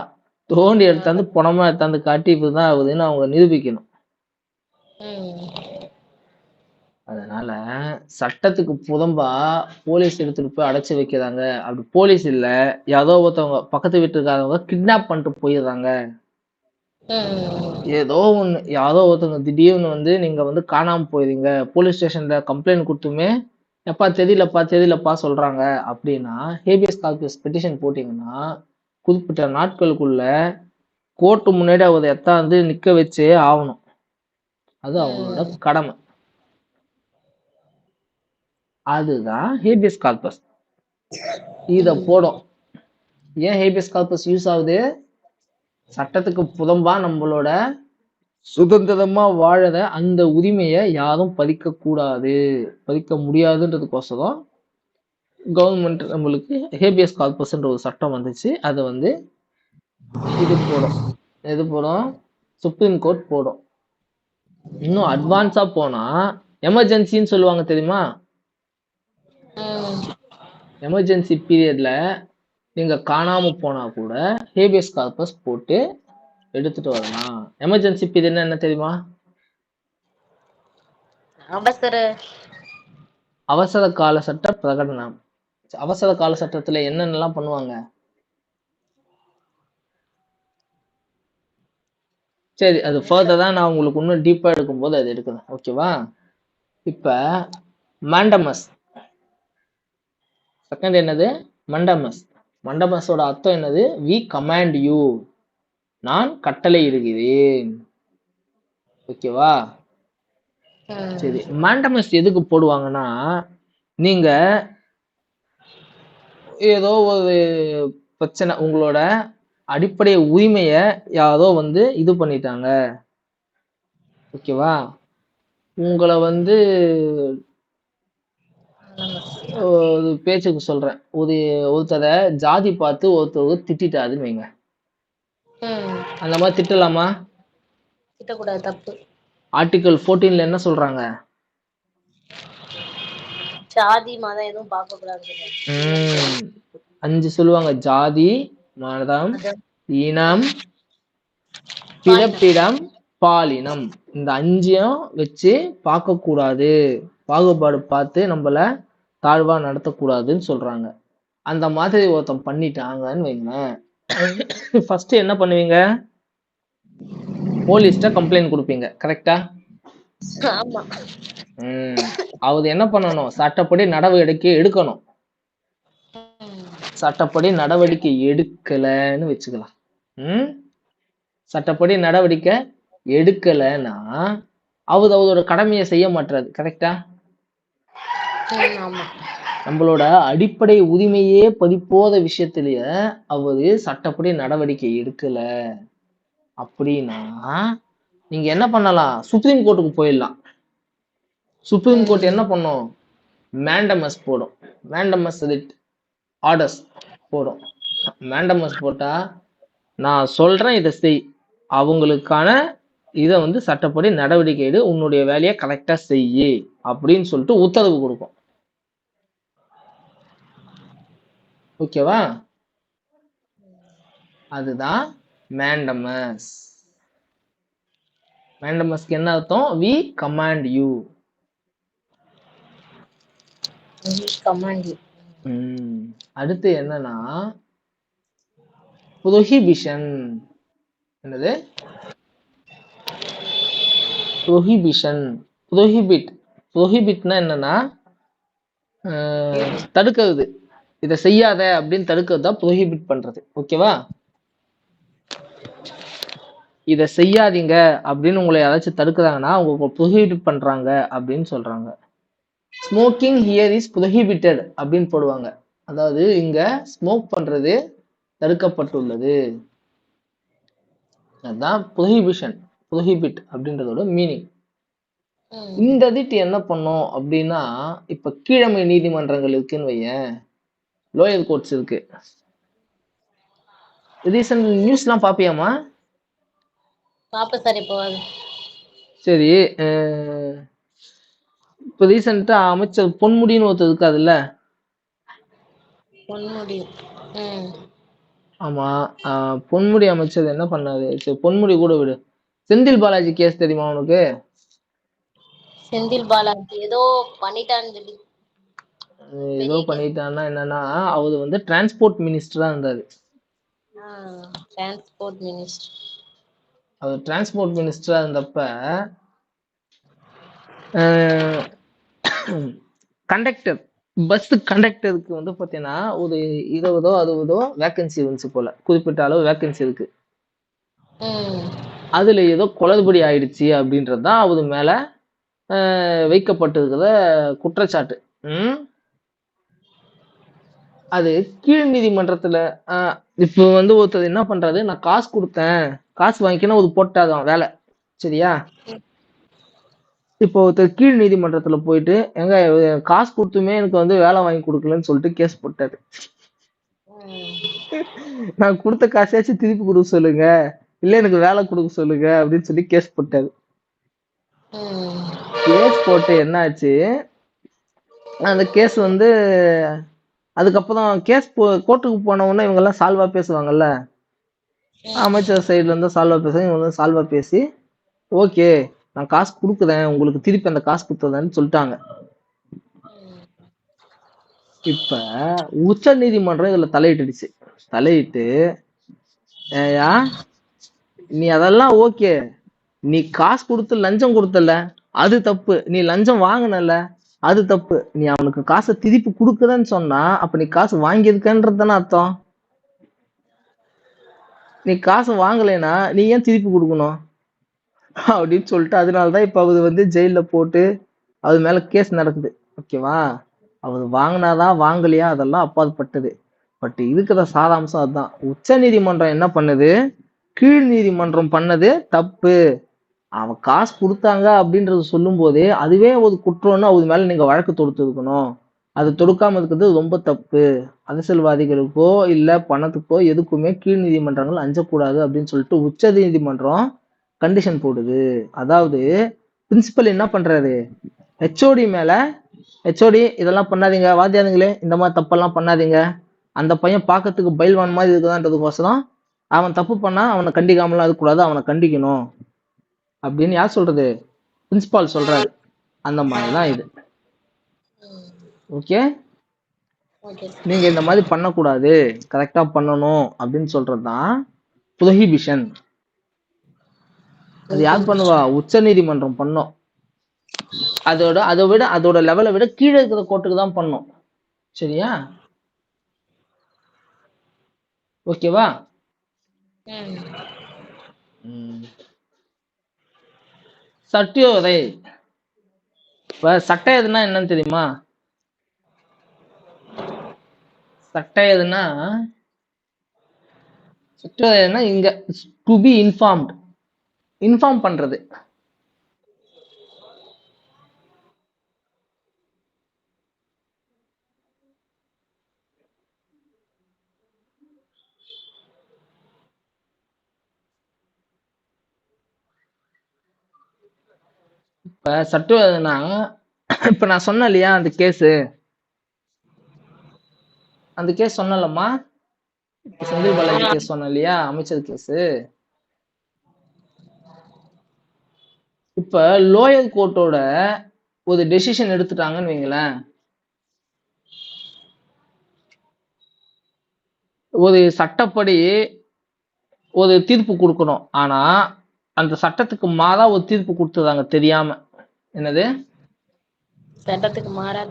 தோண்டி எடுத்தாந்து பணமா எடுத்தாந்து காட்டி இப்படிதான் ஆகுதுன்னு அவங்க நிரூபிக்கணும். அதனால சட்டத்துக்கு புறம்பா போலீஸ் எடுத்துட்டு போய் அடைச்சு வைக்கிறாங்க. அப்படி போலீஸ் இல்ல, யாரோ ஒருத்தவங்க பக்கத்து வீட்டுக்காரவங்க கிட்னாப் பண்ணிட்டு போயிடுறாங்க, ஏதோ ஒண்ணு, யாரோ ஒருத்தவங்க திடீர்னு வந்து நீங்க வந்து காணாம போயிருங்க, போலீஸ் ஸ்டேஷன்ல கம்ப்ளைண்ட் கொடுத்துமே எப்பா தெரியலப்பா சொல்றாங்க அப்படின்னா, ஹேபியஸ் கார்பஸ் பெட்டிஷன் போட்டீங்கன்னா குறிப்பிட்ட நாட்களுக்குள்ள கோர்ட்டு முன்னாடி அவர் எத்தாந்து நிக்க வச்சே ஆகணும். அது அவங்களோட கடமை. அதுதான் ஹேபியஸ் கார்பஸ். இத போடும். ஏன் ஹேபியஸ் கார்பஸ் யூஸ் ஆகுது? சட்டத்துக்கு புறம்பா நம்மளோட சுதந்திரமா வாழற அந்த உரிமையை யாரும் பறிக்க கூடாது, பறிக்க முடியாதுன்றதுக்கோசரம் கவர்மெண்ட் நம்மளுக்கு ஹேபியஸ் கார்பஸ்ன்ற ஒரு சட்டம் வந்துச்சு. அதை வந்து இது போடும். எது போடும்? சுப்ரீம் கோர்ட் போடும். இன்னும் அட்வான்ஸா போனா எமர்ஜென்சின்னு சொல்லுவாங்க தெரியுமா? எமர்ஜென்சி பீரியட்ல நீங்க காணாம போனா கூட ஹேபியஸ் கார்பஸ் போட்டு எடுத்துட்டு வரலாம். எமர்ஜென்சி பீரியட்னா என்ன தெரியுமா? அவசர கால சட்ட பிரகடனம். அவசர கால சட்டத்துல என்னென்னலாம் பண்ணுவாங்க? சரி, அது ஃபர்தரா நான் உங்களுக்கு இன்னும் டீப்பா எடுக்கும்போது அது எடுக்கிறேன். ஓகேவா? இப்ப மாண்டமஸ் செகண்ட் என்னது? மண்டமஸ். மண்டமஸோட அர்த்தம் என்னது? வி கமாண்ட் யூ, நான் கட்டளை இடுகிறேன். ஓகேவா? சரி, மாண்டமஸ் எதுக்கு போடுவாங்கன்னா, நீங்க ஏதோ ஒரு பிரச்சனை, உங்களோட அடிப்படை உரிமைய யாரோ வந்து இது பண்ணிட்டாங்க, ஓகேவா? உங்களை வந்து ஒரு பேச்சுக்கு சொல்றேன், ஒருத்தரை ஜாதி பார்த்து ஒருத்தர் திட்டாதுன்னு வைங்க, அந்த மாதிரி திட்டலாமா? திட்டக்கூடாது, தப்பு. ஆர்டிகல் 14ல என்ன சொல்றாங்க? ஜாதி மதம் எதுவும் பார்க்க கூடாது. 5 சொல்லுவாங்க. ஜாதி, மதம், இனம், பிறப்பிடம், பாலினம். இந்த 5ஐயும் வச்சு பார்க்க கூடாது, பாகுபாடு பார்த்து நம்மள தாழ்வா நடத்தக்கூடாதுன்னு சொல்றாங்க. அந்த மாதிரி ஒருத்தன் பண்ணிட்டாங்கன்னு வைங்களேன், ஃபர்ஸ்ட் என்ன பண்ணுவீங்க? போலீஸ்ட கம்ப்ளைண்ட் கொடுப்பீங்க, கரெக்டா? ஆமா. அது என்ன பண்ணணும், சட்டப்படி நடவடிக்கை எடுக்கணும். சட்டப்படி நடவடிக்கை எடுக்கலன்னு வச்சுக்கலாம். சட்டப்படி நடவடிக்கை எடுக்கலன்னா அவரோட கடமையை செய்ய மாட்டாரு, கரெக்டா? நம்மளோட அடிப்படை உரிமையே பறிபோத விஷயத்திலேயே அவரு சட்டப்படி நடவடிக்கை எடுக்கல அப்படின்னா நீங்க என்ன பண்ணலாம், சுப்ரீம் கோர்ட்டுக்கு போயிடலாம். சுப்ரீம் கோர்ட் என்ன பண்ணும், மேண்டமஸ் போடும். மேண்டமஸ் ஆர்டர்ஸ் போடும். மேண்டமஸ் போட்டா நான் சொல்றேன் இதை செய், அவங்களுக்கான இதை வந்து சட்டப்படி நடவடிக்கை எடு, உன்னுடைய வேலையை கரெக்டா செய்யு அப்படின்னு சொல்லிட்டு உத்தரவு கொடுக்கும். ஓகேவா? அதுதான் மேண்டமஸ். மேண்டமஸ்க்கு என்ன அர்த்தம், வி கமாண்ட் யூ. அடுத்து என்னன்னா ப்ரோஹிபிஷன். என்னது ப்ரோஹிபிஷன்? ப்ரோஹிபிட்னா என்னன்னா தடுக்கிறது, இதை செய்யாத அப்படின்னு தடுக்கிறது தான் ப்ரோஹிபிட் பண்றது. ஓகேவா? இதை செய்யாதீங்க அப்படின்னு உங்களை யாராச்சும் தடுக்கிறாங்கன்னா அவங்க ப்ரோஹிபிட் பண்றாங்க அப்படின்னு சொல்றாங்க. ஸ்மோக்கிங் ஹியர் இஸ் ப்ரோஹிபிட்டட் அப்படின்னு போடுவாங்க. அதாவது இங்க ஸ்மோக் பண்றது தடுக்கப்பட்டுள்ளது. அதுதான் ப்ரோஹிபிஷன், ப்ரோஹிபிட் அப்படின்றதோட மீனிங். இந்த திட்டு என்ன பண்ணும் அப்படின்னா, இப்ப கீழமை நீதிமன்றங்கள் இருக்குன்னு வையேன், லோயர் கோர்ட்ஸ் இருக்கு. ரீசன்ட் நியூஸ்லாம் பாப்பியாமா? சரி, இப்ப ரீசெண்டா அமைச்சர் பொன்முடின்னு ஒருத்தர் இருக்காதுல்ல? ஆமா, பொன்முடி அமைச்சர் என்ன பண்ணாரு, சரி பொன்முடி கூட விடு, செந்தில் பாலாஜி கேஸ் தெரியுமா உனக்கு? செந்தில் பாலாஜி ஏதோ பண்ணிட்டான்னு, ஏதோ பண்ணிட்டான்னா என்னன்னா, அவரு வந்து டிரான்ஸ்போர்ட் மினிஸ்டரா இருந்தாரு. அவர் டிரான்ஸ்போர்ட் மினிஸ்டரா இருந்தப்ப கண்டக்டர், பஸ் கண்டக்டருக்கு வந்து பாத்தீங்கன்னா ஒரு 20-60 வேகன்சி இருந்துச்சு போல, குறிப்பிட்ட அளவு வேகன்சி இருக்கு. அதுல ஏதோ குளறுபடி ஆயிடுச்சு அப்படின்றதுதான் அவரு மேல வைக்கப்பட்டிருக்கிற குற்றச்சாட்டு. அது கீழ் நீதிமன்றத்துல இப்ப வந்து ஒருத்தர் என்ன பண்றாரு, நான் காசு கொடுத்தேன், காசு வாங்கிக்கணும் ஒரு போட்டாதான் வேலை, சரியா? இப்போ ஒருத்தர் கீழ் நீதிமன்றத்துல போயிட்டு எங்க காசு கொடுத்துமே எனக்கு வந்து வேலை வாங்கி கொடுக்கலன்னு சொல்லிட்டு கேஸ் போட்டாரு. நான் கொடுத்த காசாச்சும் திருப்பி கொடுக்க சொல்லுங்க, இல்ல எனக்கு வேலை கொடுக்க சொல்லுங்க அப்படின்னு சொல்லி கேஸ் போட்டாரு. கேஸ் போட்டு என்ன ஆச்சு, அந்த கேஸ் வந்து அதுக்கப்புறம் கேஸ் கோர்ட்டுக்கு போன உடனே இவங்க எல்லாம் சால்வா பேசுவாங்கல்ல, அமைச்சர் சைட்ல இருந்து சால்வா பேசுவாங்க, இவங்க வந்து சால்வா பேசி ஓகே நான் காசு கொடுக்குறேன் உங்களுக்கு திருப்பி அந்த காசு கொடுத்ததான்னு சொல்லிட்டாங்க. இப்ப உச்ச நீதிமன்றம் இதுல தலையிட்டுடுச்சு. தலையிட்டு ஏயா நீ அதெல்லாம் ஓகே, நீ காசு கொடுத்து லஞ்சம் கொடுத்தல அது தப்பு, நீ லஞ்சம் வாங்கினல அது தப்பு, நீ அவனுக்கு காசை திருப்பி கொடுக்குறன்னு சொன்னா அப்ப நீ காசு வாங்கியிருக்கன்றதுதானே அர்த்தம். நீ காசு வாங்கலைன்னா நீ ஏன் திருப்பி கொடுக்கணும் அப்படின்னு சொல்லிட்டு அதனாலதான் இப்ப அவரு வந்து ஜெயில போட்டு அது மேல கேஸ் நடக்குது. ஓகேவா? அவர் வாங்கினாதான் வாங்கலையா அதெல்லாம் அப்பாற்பட்டது. பட் இருக்கிற சாராம்சம் அதுதான். உச்ச நீதிமன்றம் என்ன பண்ணுது, கீழ் நீதிமன்றம் பண்ணது தப்பு, அவன் காசு கொடுத்தாங்க அப்படின்றது சொல்லும் போதே அதுவே ஒரு குற்றம்னு அது மேல நீங்க வழக்கு தொடுத்து இருக்கணும், அது தொடுக்காம இருக்கிறது ரொம்ப தப்பு. அரசியல்வாதிகளுக்கோ இல்ல பணத்துக்கோ எதுக்குமே கீழ் நீதிமன்றங்கள் அஞ்சக்கூடாது அப்படின்னு சொல்லிட்டு உச்ச நீதிமன்றம் கண்டிஷன் போடுது. அதாவது பிரின்சிபல் என்ன பண்றாரு, ஹெச்ஓடி மேல ஹெச்ஓடி இதெல்லாம் பண்ணாதீங்க, வாத்தியாதுங்களே இந்த மாதிரி தப்பெல்லாம் பண்ணாதீங்க, அந்த பையன் பார்க்கறதுக்கு பயில்வான் மாதிரி இருக்குதான்றதுக்கோசரம் அவன் தப்பு பண்ணா அவனை கண்டிக்காமலாம் இருக்கக்கூடாது, அவனை கண்டிக்கணும் அப்படின்னு யார் சொல்றது, பிரின்சிபால் சொல்றாரு. அந்த மாதிரிதான் இது. ஓகே, நீங்க இந்த மாதிரி பண்ணக்கூடாது, கரெக்டா பண்ணணும் அப்படின்னு சொல்றதுதான் ப்ரோஹிபிஷன். அது யார் பண்ணுவா? உச்ச நீதிமன்றம் பண்ணும். அதோட லெவலை விட கீழே இருக்கிற கோர்ட்டுக்கு தான் பண்ணும். சரியா? ஓகேவா? சட்டோதை. இப்ப சட்டம் எதுனா என்னன்னு தெரியுமா? சட்டம் எதுனா சட்டம் எதுனா இங்க டு பி இன்ஃபார்ம்ட், இன்ஃபார்ம் பண்றது. இப்ப சட்டம் எதுனா இப்ப நான் சொன்னேன் இல்லையா அந்த கேஸ் சொன்னலம்மா, செந்தில் பாலாஜி கேஸ் சொன்னேன் இல்லையா, அமைச்சர் கேஸ். இப்ப லோயர் கோர்ட்டோட ஒரு டெசிஷன் எடுத்துட்டாங்கன்னு வைங்களேன், ஒரு சட்டப்படி ஒரு தீர்ப்பு கொடுக்கணும். ஆனா அந்த சட்டத்துக்கு மாறா ஒரு தீர்ப்பு கொடுத்துறாங்க தெரியாம. என்னது? சட்டத்துக்கு மாறா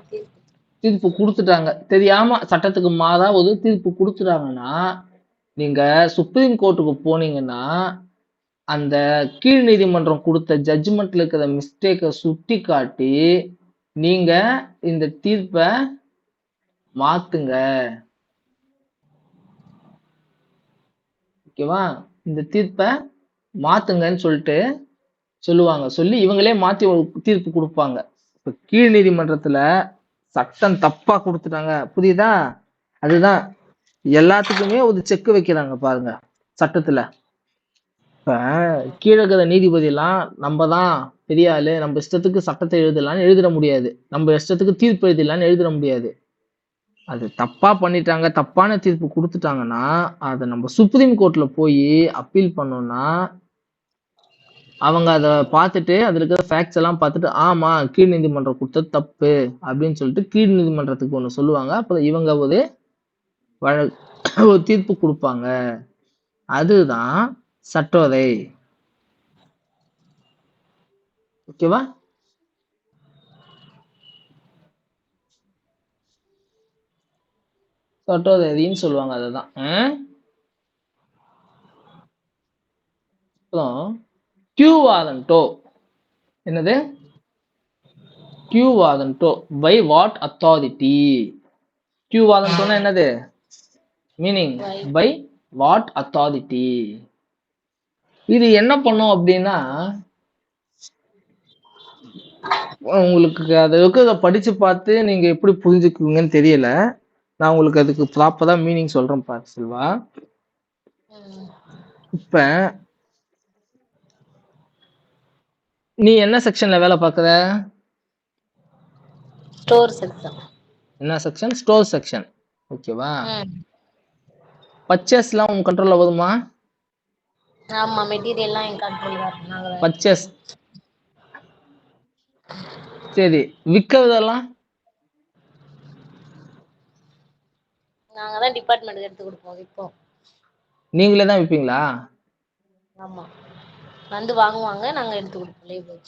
தீர்ப்பு கொடுத்துட்டாங்க தெரியாம, சட்டத்துக்கு மாறா ஒரு தீர்ப்பு கொடுத்துட்டாங்கன்னா, நீங்க சுப்ரீம் கோர்ட்டுக்கு போனீங்கன்னா அந்த கீழ் நீதிமன்றம் கொடுத்த ஜட்ஜ்மெண்ட்ல இருக்கிற மிஸ்டேக்கை சுட்டி காட்டி நீங்க இந்த தீர்ப்பை மாத்துங்க. ஓகேவா? இந்த தீர்ப்பை மாத்துங்கன்னு சொல்லிட்டு சொல்லுவாங்க. சொல்லி இவங்களே மாத்தி ஒரு தீர்ப்பு கொடுப்பாங்க. இப்ப கீழ் நீதிமன்றத்துல சட்டம் தப்பா கொடுத்துட்டாங்க, புரியுதா? அதுதான் எல்லாத்துக்குமே ஒரு செக் வைக்கிறாங்க பாருங்க சட்டத்துல. இப்ப கீழே இருக்கிற நீதிபதி எல்லாம் நம்ம தான் பெரிய ஆளு, நம்ம இஷ்டத்துக்கு சட்டத்தை எழுதலாம்னு எழுதிட முடியாது, நம்ம இஷ்டத்துக்கு தீர்ப்பு எழுதலாம்னு எழுதிட முடியாது. அது தப்பா பண்ணிட்டாங்க, தப்பான தீர்ப்பு கொடுத்துட்டாங்கன்னா அதை நம்ம சுப்ரீம் கோர்ட்ல போய் அப்பீல் பண்ணோம்னா அவங்க அதை பார்த்துட்டு அதுல இருக்கிற ஃபேக்ட்ஸ் எல்லாம் பார்த்துட்டு ஆமா கீழ் நீதிமன்றம் கொடுத்தது தப்பு அப்படின்னு சொல்லிட்டு கீழ் நீதிமன்றத்துக்கு ஒண்ணு சொல்லுவாங்க. அப்புறம் இவங்க ஒரு தீர்ப்பு கொடுப்பாங்க. அதுதான் சட்டோதை. ஓகேவா? சட்டோதைன்னு சொல்லுவாங்க. அதுதான். அப்புறம் கியூ வாதன்டோ. என்னது? Quo warranto by what authority? கியூ வாதன்டோன்னா என்னது மீனிங்? By what authority. இது என்ன பண்ணும் அப்படின்னா, உங்களுக்கு அதை படிச்சு பார்த்து நீங்க எப்படி புரிஞ்சுக்குவீங்கன்னு தெரியல. நான் உங்களுக்கு அதுக்கு ப்ராப்பரா மீனிங் சொல்றேன் பாரு செல்வா. இப்ப நீ என்ன செக்ஷன்ல வேலை பார்க்குற? Store section. என்ன செக்ஷன்? Store section. ஓகேவா? பர்ச்சேஸ்லாம் உங்க கண்ட்ரோல்ல வருமா? ஆமா, மெட்டீரியல்லாம் என் கண்ட்ரோல்ல இருக்கு. பர்ச்சேஸ் சரி, விற்கிறதெல்லாம் நாங்க தான் டிபார்ட்மென்ட்க்கு எடுத்து கொடுப்போம், விற்போம். நீங்களே தான் விற்பீங்களா? ஆமா, வந்து வாங்குவாங்க, நாங்க எடுத்து கொடுப்போம்.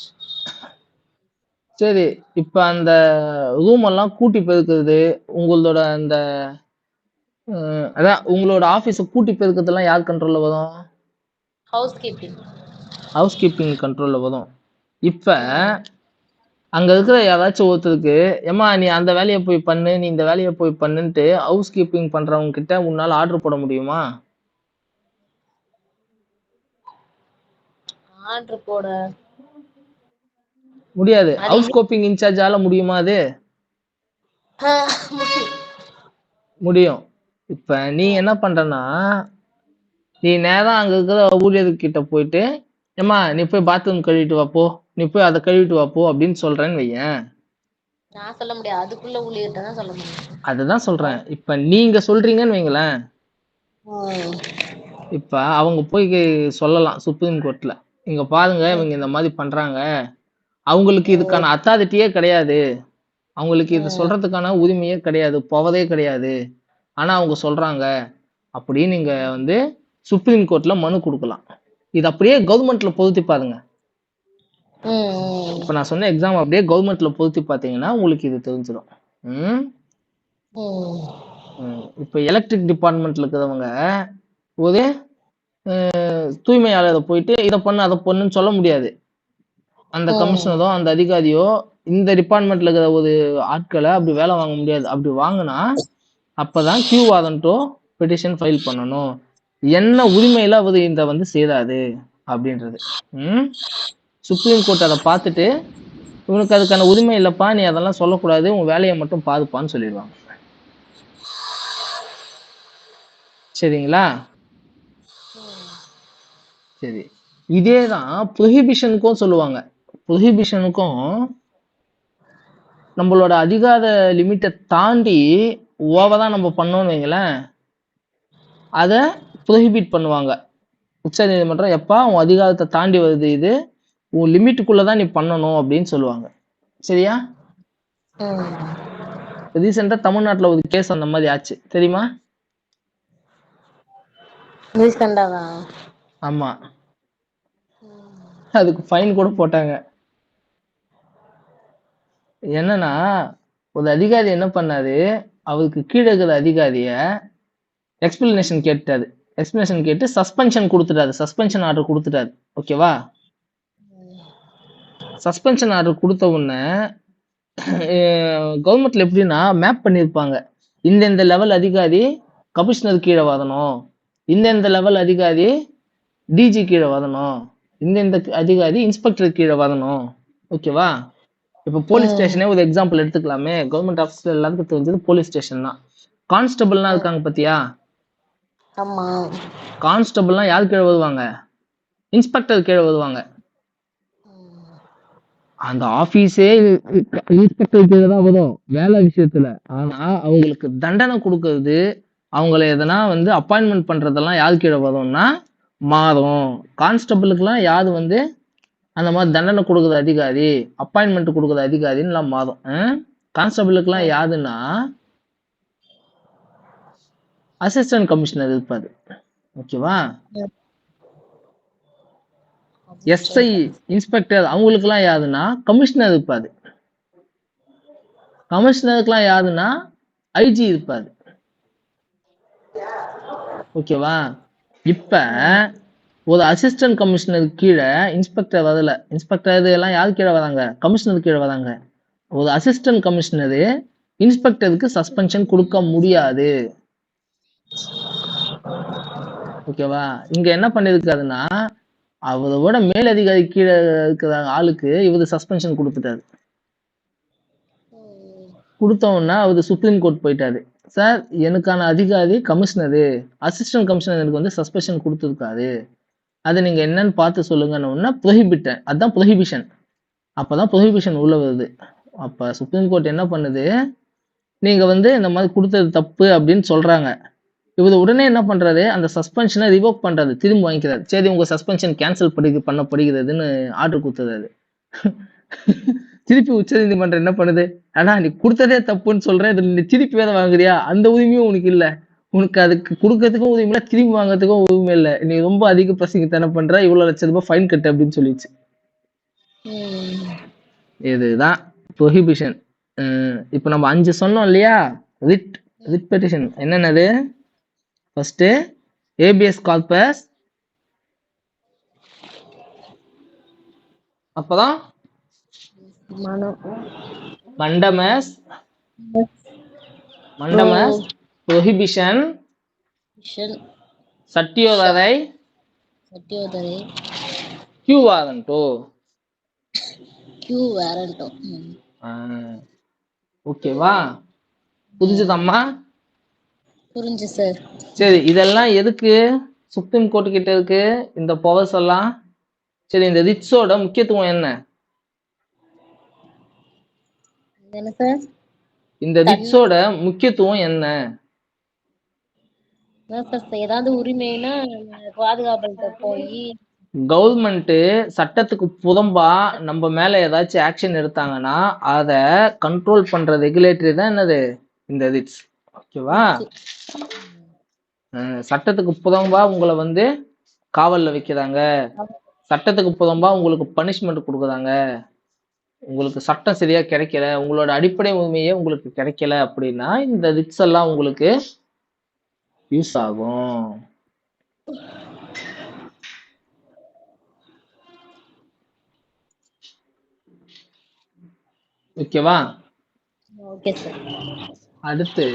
சரி, இப்ப அந்த ரூம் எல்லாம் கூட்டி பெருக்குறது, உங்களோட அந்த அதான் உங்களோட ஆபீஸ கூட்டி பெருக்கிறதெல்லாம் யார் கண்ட்ரோல்ல வரும்? House keeping. ஹவுஸ் கீப்பிங் கண்ட்ரோல்ல வரும். இப்ப அங்க இருக்கிற யாராச்சும் ஒருத்தருக்கு ஏமா நீ அந்த வேலையை போய் பண்ணு, நீ இந்த வேலையை போய் பண்ணுன்ட்டு ஹவுஸ் கீப்பிங் பண்றவங்க கிட்ட உன்னால ஆர்டர் போட முடியுமா? ஆர்டர் போட முடியாது. ஹவுஸ் கீப்பிங் இன்சார்ஜால முடியுமா? அது முடியும். இப்ப நீ என்ன பண்றனா, நீ நேரா அங்க இருக்கிற ஊழியர்கிட்ட போயிட்டு ஏமா நீ போய் பாத்ரூம் கழுவிட்டு வா போ, நீ போய் அதை கழுவிட்டு வா போ அப்படின்னு சொல்றேன்னு வையேன். நான் சொல்ல முடியாது, அதுக்குள்ள ஊழியர்கிட்ட தான் சொல்ல முடியும். அதுதான் சொல்றேன். இப்ப நீங்க சொல்றீங்கன்னு வைங்களேன், இப்ப அவங்க போய் சொல்லலாம் சுப்ரீம் கோர்ட்ல, இங்க பாருங்க இவங்க இந்த மாதிரி பண்றாங்க, அவங்களுக்கு இதுக்கான அத்தாரிட்டியே கிடையாது, அவங்களுக்கு இது சொல்றதுக்கான உரிமையே கிடையாது, பவரே கிடையாது, ஆனா அவங்க சொல்றாங்க அப்படின்னு நீங்க சுப்ரீம் கோர்ட்ல மனு கொடுக்கலாம். இது அப்படியே கவர்மெண்ட்ல பொருத்தி பாருங்க. ம். இப்ப நான் சொன்ன எக்ஸாம் அப்படியே கவர்மெண்ட்ல பொருத்தி பார்த்தீங்கன்னா உங்களுக்கு இது தெரிஞ்சிடும். ம் ம். இப்போ எலக்ட்ரிக் டிபார்ட்மெண்ட்ல இருக்கிறவங்க ஒரு தூய்மையாளரை போயிட்டு இதை பண்ணு அதை பண்ணுன்னு சொல்ல முடியாது. அந்த கமிஷனரோ அந்த அதிகாரியோ இந்த டிபார்ட்மெண்ட்ல இருக்கிற ஒரு ஆட்களை அப்படி வேலை வாங்க முடியாது. அப்படி வாங்கினா அப்பதான் கியூ வாரண்டோ பெட்டிஷன் ஃபைல் பண்ணணும். என்ன உரிமையில அவர் இந்த வந்து செய்றாரு அப்படின்றது. சுப்ரீம் கோர்ட் அதை பார்த்துட்டு இவனுக்கு அதுக்கான உரிமை இல்லப்பா, நீ அதெல்லாம் சொல்லக்கூடாது, உன் வேலையை மட்டும் பாதுப்பான்னு சொல்லிடுவாங்க. சரிங்களா? சரி, இதேதான் ப்ரொஹிபிஷனுக்கும் சொல்லுவாங்க. ப்ரொஹிபிஷனுக்கும் நம்மளோட அதிகார லிமிட்டை தாண்டி ஓவரா நம்ம பண்ணோம்னு வைங்களேன், அதை ப்ரொஹிபிட் பண்ணுவாங்க உச்ச நீதிமன்றம். எப்பா உன் அதிகாரத்தை தாண்டி வருது, இது உன் லிமிட்டுக்குள்ளதான் நீ பண்ணணும் அப்படின்னு சொல்லுவாங்க. சரியா? ரீசெண்டா தமிழ்நாட்டுல ஒரு கேஸ் அந்த மாதிரி ஆச்சு, தெரியுமா? ஆமா, அதுக்கு ஃபைன் கூட போட்டாங்க. என்னன்னா ஒரு அதிகாரி என்ன பண்ணாரு, அவருக்கு கீழே இருக்கிற அதிகாரிய எக்ஸ்பிளனேஷன் கேட்டாரு. எக்ஸ்பிளனேஷன் கேட்டு சஸ்பென்ஷன் கொடுத்துட்டாரு, சஸ்பென்ஷன் ஆர்டர் கொடுத்துட்டாரு. ஓகேவா? சஸ்பென்ஷன் ஆர்டர் கொடுத்த உடனே கவர்மெண்ட்ல எப்படின்னா மேப் பண்ணியிருப்பாங்க, இந்த லெவல் அதிகாரி கமிஷனர் கீழே வரணும், இந்த லெவல் அதிகாரி டிஜி கீழே வரணும், இந்த அதிகாரி இன்ஸ்பெக்டர் கீழே வரணும். ஓகேவா? இப்போ போலீஸ் ஸ்டேஷனே ஒரு எக்ஸாம்பிள் எடுத்துக்கலாமே. கவர்மெண்ட் ஆஃபீஸ்ல எல்லாருக்கும் தெரிஞ்சது போலீஸ் ஸ்டேஷன் தான். கான்ஸ்டபிள்லாம் இருக்காங்க பாத்தியா? கான்ஸ்டபிள்லாம் யார் கீழே வருவாங்க? இன்ஸ்பெக்டர் கீழே வருவாங்க. அந்த ஆபீஸே இன்ஸ்பெக்டர் கீழே தான் வரும் வேலை விஷயத்துல. ஆனா அவங்களுக்கு தண்டனை கொடுக்கறது, அவங்களை எதனா வந்து அப்பாயின்மெண்ட் பண்றதெல்லாம் யாரு கீழே வரும்னா மாறும். கான்ஸ்டபிளுக்குலாம் யாரு வந்து அந்த மாதிரி தண்டனை கொடுக்குற அதிகாரி, அப்பாயின்மெண்ட் கொடுக்குற அதிகாரின்னு எல்லாம் மாறும். கான்ஸ்டபிளுக்குலாம் யாருன்னா அசிஸ்டன்ட் கமிஷனர் இருப்பாரு. ஓகேவா? எஸ்ஐ இன்ஸ்பெக்டர் அவங்களுக்குலாம் யாருன்னா கமிஷனர் இருப்பாரு. கமிஷனருக்குலாம் யாருன்னா ஐஜி இருப்பாரு. ஓகேவா? இப்ப ஒரு அசிஸ்டன்ட் கமிஷனர் கீழே இன்ஸ்பெக்டர் வரல. இன்ஸ்பெக்டர் எல்லாம் யாரு கீழே வராங்க? கமிஷனர் கீழே வராங்க. ஒரு அசிஸ்டன்ட் கமிஷனரு இன்ஸ்பெக்டருக்கு சஸ்பென்ஷன் கொடுக்க முடியாது. ஓகேவா? இங்க என்ன பண்ணிருக்காருன்னா அவரோட மேலதிகாரி கீழே இருக்கிற ஆளுக்கு இவரு சஸ்பென்ஷன் கொடுத்துட்டாரு. கொடுத்தோம்னா அவரு சுப்ரீம் கோர்ட் போயிட்டாரு. சார், எனக்கான அதிகாரி கமிஷனரு, அசிஸ்டன்ட் கமிஷனர் எனக்கு வந்து சஸ்பென்ஷன் கொடுத்துருக்காரு, அதை நீங்க என்னன்னு பார்த்து சொல்லுங்கன்னா ப்ரொஹிபிட்டேன். அதுதான் ப்ரொஹிபிஷன். அப்பதான் ப்ரொஹிபிஷன் உள்ள வருது. அப்ப சுப்ரீம் கோர்ட் என்ன பண்ணுது, நீங்க வந்து இந்த மாதிரி கொடுத்தது தப்பு அப்படின்னு சொல்றாங்க. இவர் உடனே என்ன பண்றாரு, அந்த சஸ்பென்ஷனை ரிவோக் பண்றாரு, திரும்ப வாங்கிக்கிறாரு. சரி, உங்க சஸ்பென்ஷன் கேன்சல் பண்ணப்படுகிறதுன்னு ஆர்டர் கொடுத்துறாரு. திருப்பி உச்ச நீதிமன்றம் என்ன பண்ணுது, ஆனா நீ கொடுத்ததே தப்புன்னு சொல்றேன், இதுல நீ திருப்பி வேலை வாங்குறியா, அந்த உரிமையும் உனக்கு இல்ல, உனக்கு அதுக்கு கொடுக்கறதுக்கும் உரிமை இல்லை, திரும்பி வாங்குறதுக்கும் உரிமை இல்லை, நீ ரொம்ப அதிக பிரசங்கத்தனம் பண்ற, இவ்வளவு லட்சம் ரூபாய் ஃபைன் கட்டு அப்படின்னு சொல்லிச்சு. இதுதான் ப்ரொஹிபிஷன். இப்ப நம்ம 5 சொன்னோம் இல்லையா, ரிட் பெட்டிஷன். என்னென்னது? ஃபர்ஸ்ட் ஏபிஎஸ் கார்பஸ், அப்பதான் mandamus, prohibition, certiorari, quo warranto. ஓகேவா? புரிஞ்சுதாம்மா? புரிஞ்சு சார். சரி, இதெல்லாம் எதுக்கு சுப்ரீம் கோர்ட் கிட்ட இருக்கு இந்த பவர்ஸ் எல்லாம்? சரி, இந்த ரிட்ஸோட முக்கியத்துவம் என்ன? இந்த ரிட்ஸோட முக்கியத்துவம் என்ன? ஏதாவது உரிமைனா பாதுகாப்பு போய் கவர்மெண்ட் சட்டத்துக்கு புறம்பா நம்ம மேல ஏதாச்சும் ஆக்ஷன் எடுத்தாங்கன்னா அதை கண்ட்ரோல் பண்ற ரெகுலேட்டரி தான் என்னது, இந்த ரிட்ஸ். ஓகேவா? சட்டத்துக்கு புறம்பா உங்களை வந்து காவல்ல வைக்கிறாங்க, சட்டத்துக்கு புறம்பா உங்களுக்கு பனிஷ்மெண்ட் கொடுக்குறாங்க, உங்களுக்கு சட்டம் சரியா கிடைக்கல, உங்களோட அடிப்படை உரிமையே உங்களுக்கு கிடைக்கல அப்படின்னா இந்த ரிட்ஸ் எல்லாம் உங்களுக்கு யூஸ் ஆகும். ஓகேவா? Okay sir. அடுத்து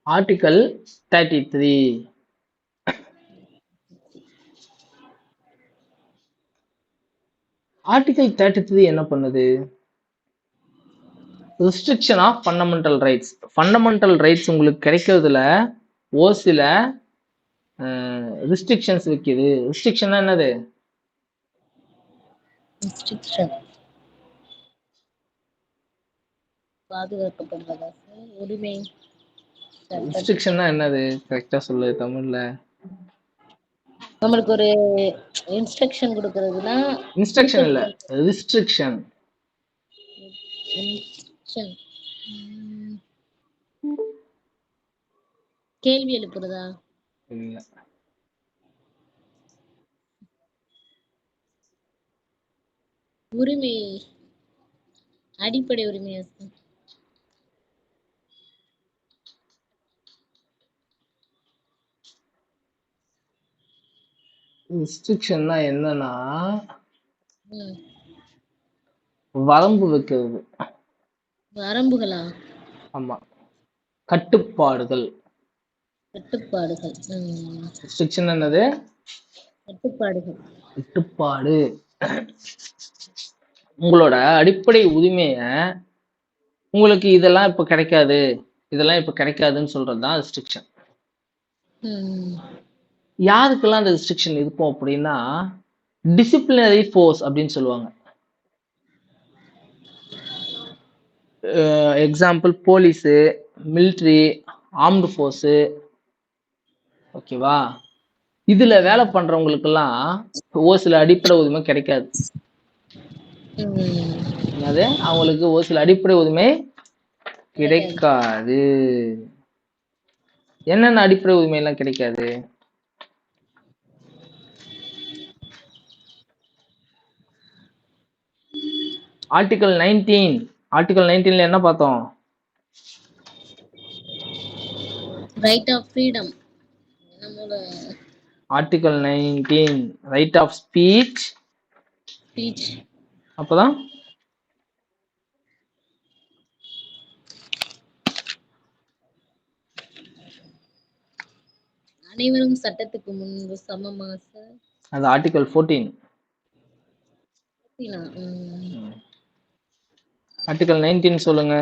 ஆர்டிகல் 33. ஆர்டிகல் 33 என்ன பண்ணுது? Restriction of fundamental rights. Fundamental rights உங்களுக்கு கிடைக்கிறதுல ஒரு சில ரெஸ்ட்ரிக்ஷன்ஸ் வைக்குது. ரெஸ்ட்ரிக்ஷன் என்னது? ரெஸ்ட்ரிக்ஷன் பாதுகாக்கப்படுறதா சார்? உரிமை ரெஸ்ட்ரிக்ஷன்னா என்னது? கரெக்டா சொல்லு தமிழ்ல. நம்மளுக்கு ஒரு இன்ஸ்ட்ரக்ஷன் கொடுக்கறதுனா இன்ஸ்ட்ரக்ஷன் இல்ல, ரெஸ்ட்ரிக்ஷன். கேள்வி எழுப்புறதா? இல்ல. உரிமை, அடிப்படை உரிமையா சார்? ரெஸ்ட்ரிக்ஷன்னா என்னன்னா வரம்பு வைக்கிறது. வரம்புகளா? ஆமா, கட்டுப்பாடுகள். கட்டுப்பாடுகள். ரெஸ்ட்ரிக்ஷன் என்னது? கட்டுப்பாடுகள். கட்டுப்பாடு. உங்களோட அடிப்படை உரிமைய உங்களுக்கு இதெல்லாம் இப்ப கிடைக்காது, இதெல்லாம் இப்ப கிடைக்காதுன்னு சொல்றதுதான் ரெஸ்ட்ரிக்ஷன். யாருக்கெல்லாம் அந்த ரெஸ்ட்ரிக்ஷன் இருக்கும் அப்படின்னா டிசிப்ளினரி ஃபோர்ஸ் அப்படின்னு சொல்லுவாங்க. Example police, military, armed force. ஓகேவா? இதுல வேலை பண்றவங்களுக்கெல்லாம் ஒரு சில அடிப்படை உரிமை கிடைக்காது. என்னது? அவங்களுக்கு ஒரு சில அடிப்படை உரிமை கிடைக்காது. என்னென்ன அடிப்படை உரிமை எல்லாம் கிடைக்காது? ஆர்டிகல் 19. ஆர்டிகல் 19ல என்ன பார்த்தோம்? Right of freedom. Article 19 right of speech. அப்பதான் அனைவரும் சட்டத்துக்கு முன்பு சமமா சார்? அது ஆர்டிகல் 14. ஆர்டிகல் 19 சொல்லுங்க.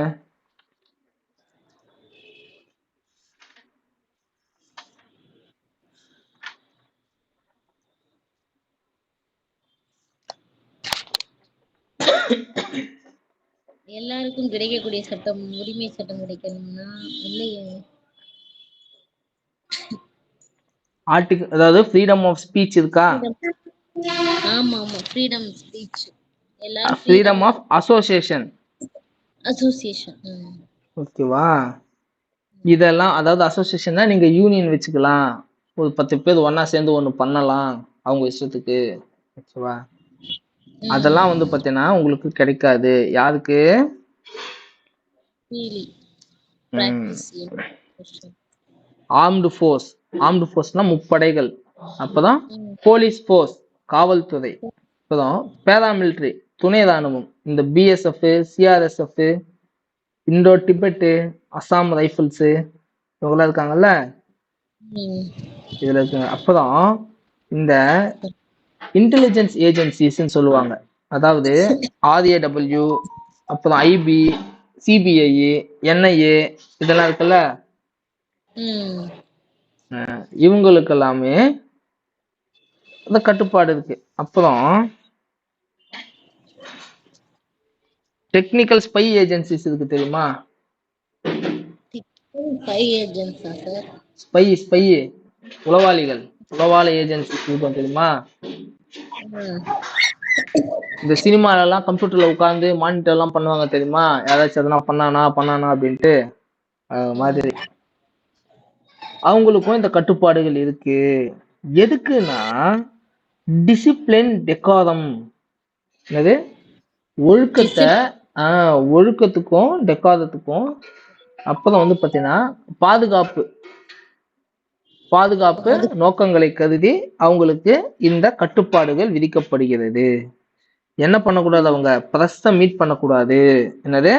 எல்லாருக்கும் கிடைக்கக்கூடிய சட்டம், உரிமை சட்டம் கிடைக்கணும்னா இல்லையே. ஆர்டிகல் அதாவது ஃப்ரீடம் ஆஃப் ஸ்பீச் இருக்கா? ஆமா ஆமா, ஃப்ரீடம் ஸ்பீச். எல்லாரும் ஃப்ரீடம் ஆஃப் அசோசியேஷன். ஓகேவா? இதெல்லாம் அதாவது அசோசியேஷன்னா நீங்க யூனியன் வச்சுக்கலாம், ஒரு 10 பேர் ஒன்னா சேர்ந்து ஒண்ணு பண்ணலாம் அவங்க இஷ்டத்துக்கு. ஓகேவா? அதெல்லாம் வந்து பாத்தீங்கன்னா உங்களுக்கு கிடைக்காது. யாருக்கு? Armed force. ஆர்ம்டு ஃபோர்ஸ்னா முப்படைகள். அப்பதான் போலீஸ் ஃபோர்ஸ், காவல்துறை. அப்பதான் பேராமிலிட்டரி, துணை ராணுவம். இந்த பிஎஸ்எஃப், சிஆர்எஸ்எஃப், இந்தோ டிபெட்டு, அசாம் ரைபிள்ஸ் இவங்கெல்லாம் இருக்காங்கல்ல, இதுல இருக்குங்க. அப்பதான் இந்த இன்டெலிஜென்ஸ் ஏஜென்சிஸ்ன்னு சொல்லுவாங்க. அதாவது RAW, அப்புறம் IB, CBI, NIA இதெல்லாம் இருக்குல்ல, இவங்களுக்கு எல்லாமே அந்த கட்டுப்பாடு இருக்கு. அப்புறம் டெக்னிக்கல் ஸ்பை ஏஜென்சிஸ் இருக்கு, தெரியுமா? ஸ்பை உளவாளிகள், உளவாள ஏஜென்சிஸ் இருக்கும், தெரியுமா? இந்த சினிமால எல்லாம் கம்ப்யூட்டர்ல உட்கார்ந்து மானிட்டர் எல்லாம் பண்ணுவாங்க, தெரியுமா? யாராச்சும் எதனா பண்ணானா அப்படின்ட்டு. அது மாதிரி அவங்களுக்கும் இந்த கட்டுப்பாடுகள் இருக்கு. எதுக்குன்னா டிசிப்ளின் டெக்காரம், என்னது ஒழுக்கத்தை, ஒழுக்கத்துக்கும் டெக்காரத்துக்கும். அப்புறம் வந்து பாத்தீங்கன்னா பாதுகாப்பு பாதுகாப்பு நோக்கங்களை கருதி அவங்களுக்கு இந்த கட்டுப்பாடுகள் விதிக்கப்படுகிறது. என்ன பண்ணக்கூடாது, அவங்க பிரஸ்ஸ மீட் பண்ணக்கூடாது. என்னது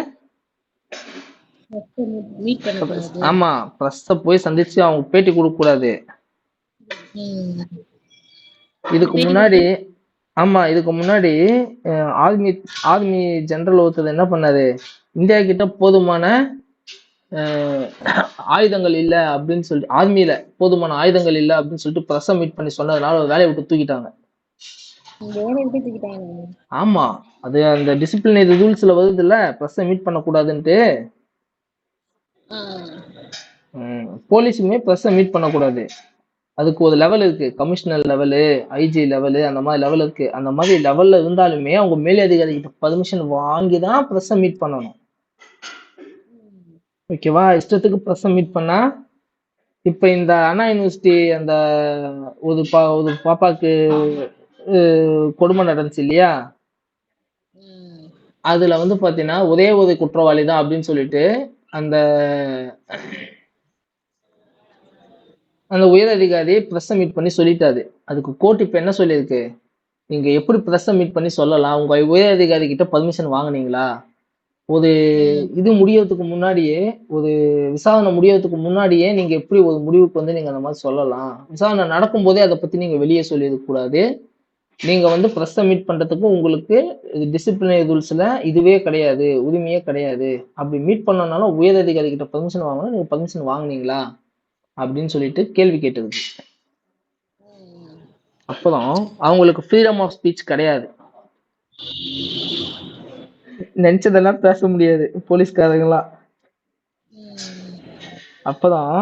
மீட் பண்ணக்கூடாது. ஆமா, பிரஸ்ஸ போய் சந்திச்சு அவங்க பேட்டி கொடுக்க கூடாது. இதுக்கு முன்னாடி இதுக்கு முன்னாடி ஆர்மி ஆர்மி ஜெனரல் ஒருத்தர் என்ன பண்ணாரு, இந்தியா கிட்ட போதுமான ஆயுதங்கள் இல்ல அப்படின்னு சொல்லிட்டு, ஆர்மியில போதுமான ஆயுதங்கள் இல்ல அப்படின்னு சொல்லிட்டு பிரஸ் மீட் பண்ணி சொன்னதுனால வேலையை விட்டு தூக்கிட்டாங்க. ஆமா, அது அந்த டிசிப்ளினரி ரூல்ஸ்ல வருது இல்ல, பிரஸ் மீட் பண்ண கூடாதுன்ட்டு. போலீஸுமே பிரஸ் மீட் பண்ணக்கூடாது. அதுக்கு ஒரு லெவல் இருக்கு, கமிஷனர் லெவலு, ஐஜி லெவலு, அந்த மாதிரி லெவல் இருக்கு. அந்த மாதிரி லெவல்ல இருந்தாலுமே அவங்க மேலே அதிகாரி கிட்ட பர்மிஷன் வாங்கிதான் பிரஸ் மீட் பண்ணணும். ஓகேவா? இஷ்டத்துக்கு பிரஸ் மீட் பண்ணா, இப்ப இந்த அண்ணா யூனிவர்சிட்டி அந்த ஒரு பாப்பாக்கு கொடுமை நடந்துச்சு இல்லையா, அதுல வந்து பாத்தீங்கன்னா ஒரே ஒரு குற்றவாளி தான் அப்படின்னு சொல்லிட்டு அந்த அந்த உயர் அதிகாரி பிரஸ் மீட் பண்ணி சொல்லிட்டாரு. அதுக்கு கோர்ட் இப்ப என்ன சொல்லியிருக்கு, நீங்க எப்படி பிரஸ் மீட் பண்ணி சொல்லலாம், உங்க உயர் அதிகாரி கிட்ட பர்மிஷன் வாங்குனீங்களா, ஒரு இது முடியறதுக்கு முன்னாடியே, ஒரு விசாரணை முடியறதுக்கு முன்னாடியே நீங்க எப்படி ஒரு முடிவுக்கு வந்து நீங்க அந்த மாதிரி சொல்லலாம், விசாரணை நடக்கும் போதே அதை பத்தி நீங்க வெளியே சொல்லியிருக்க கூடாது. நீங்க வந்து பிரஸ் மீட் பண்றதுக்கு உங்களுக்கு டிசிப்ளினரி ரூல்ஸ்ல இதுவே கிடையாது, உரிமையே கிடையாது. அப்படி மீட் பண்ணனாலும் உயர் அதிகாரி கிட்ட பர்மிஷன் வாங்கணும், நீங்க பர்மிஷன் வாங்குனீங்களா அப்படின்னு சொல்லிட்டு கேள்வி கேட்டது. அப்புறம் அவங்களுக்கு ஃப்ரீடம் ஆஃப் ஸ்பீச் கிடையாது, நினைச்சதெல்லாம் பேச முடியாது போலீஸ்காரங்களாம். அப்பதான்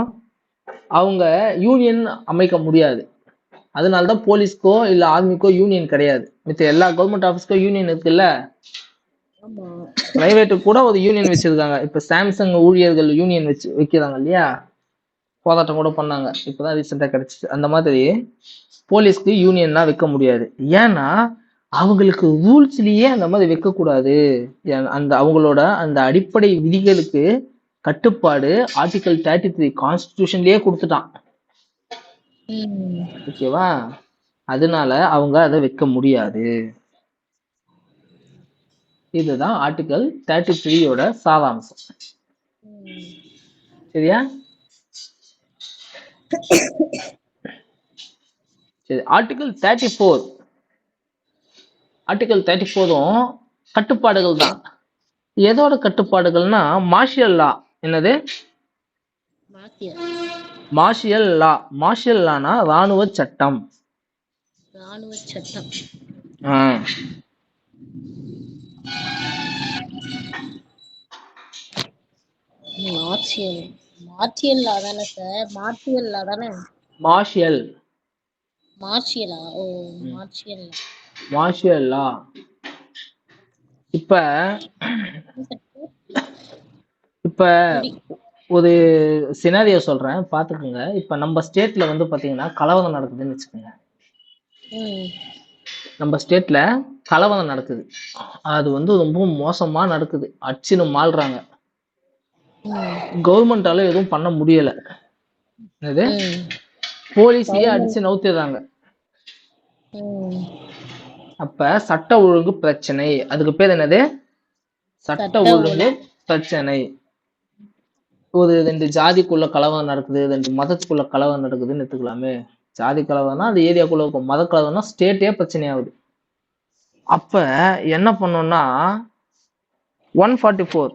அவங்க யூனியன் அமைக்க முடியாது. அதனாலதான் போலீஸ்க்கோ இல்ல ஆர்மிக்கோ யூனியன் கிடையாது. மித்த எல்லா கவர்மெண்ட் ஆபீஸ்க்கோ யூனியன் இருக்குல்ல, பிரைவேட்டு கூட ஒரு யூனியன் வச்சிருக்காங்க. இப்ப சாம்சங் ஊழியர்கள் யூனியன் வைக்கிறாங்க இல்லையா, போராட்டம் கூட பண்ணாங்க, இப்பதான் ரீசெண்டா கிடைச்சிச்சு. அந்த மாதிரி போலீஸ்க்கு யூனியன்லாம் வைக்க முடியாது. ஏன்னா அவங்களுக்கு ரூல்ஸ்லயே அந்த மாதிரி வைக்க கூடாது. அந்த அவங்களோட அந்த அடிப்படை விதிகளுக்கு கட்டுப்பாடு ஆர்டிகல் 33 கான்ஸ்டிடியூஷன்லயே கொடுத்துட்டான். ஓகேவா? அதனால அவங்க அதை வைக்க முடியாது. இதுதான் ஆர்டிகல் 33யோட சாராம்சம். சரியா? சரி, ஆர்டிகல் 34. ஆர்டிகல் 34ம் கட்டுப்பாடுகள் தான். எதோட கட்டுப்பாடுகள்னா மார்ஷியல் லா. என்னது மார்ஷியல் லா? மார்ஷியல் லானா ராணுவ சட்டம். ராணுவ சட்டம். மார்ஷியல் மார்ஷியல் லா தானே சார்? மார்ஷியல் லா தானே? மார்ஷியல் மார்ஷியலா? ஓ, மார்ஷியல் லா. மார்ஷியல் லா. இப்ப ஒரு சினாரியோ சொல்றேன் பாத்துக்கோங்க. இப்ப நம்ம ஸ்டேட்ல வந்து பாத்தீங்கன்னா கலவரம் நடக்குதுன்னு வச்சுக்கோங்க. நம்ம ஸ்டேட்ல கலவரம் நடக்குது, அது வந்து ரொம்ப மோசமா நடக்குது, அச்சுன்னு மாள்றாங்க, கவர்மெண்டால எதுவும் பண்ண முடியல. போலீஸையே அடிச்சு நவுத்திடுறாங்க. அப்ப சட்ட ஒழுங்கு பிரச்சனை, அதுக்கு பேர் என்னது, சட்ட ஒழுங்கு பிரச்சனை. ஒரு 2 ஜாதிக்குள்ள கலவரம் நடக்குது, 2 மதத்துக்குள்ள கலவரம் நடக்குதுன்னு எடுத்துக்கலாமே. ஜாதி கலவரம்னா அந்த ஏரியாக்குள்ள இருக்கும், மத கலவரம்னா ஸ்டேட்டே பிரச்சனையாகுது. அப்ப என்ன பண்ணோம்னா 144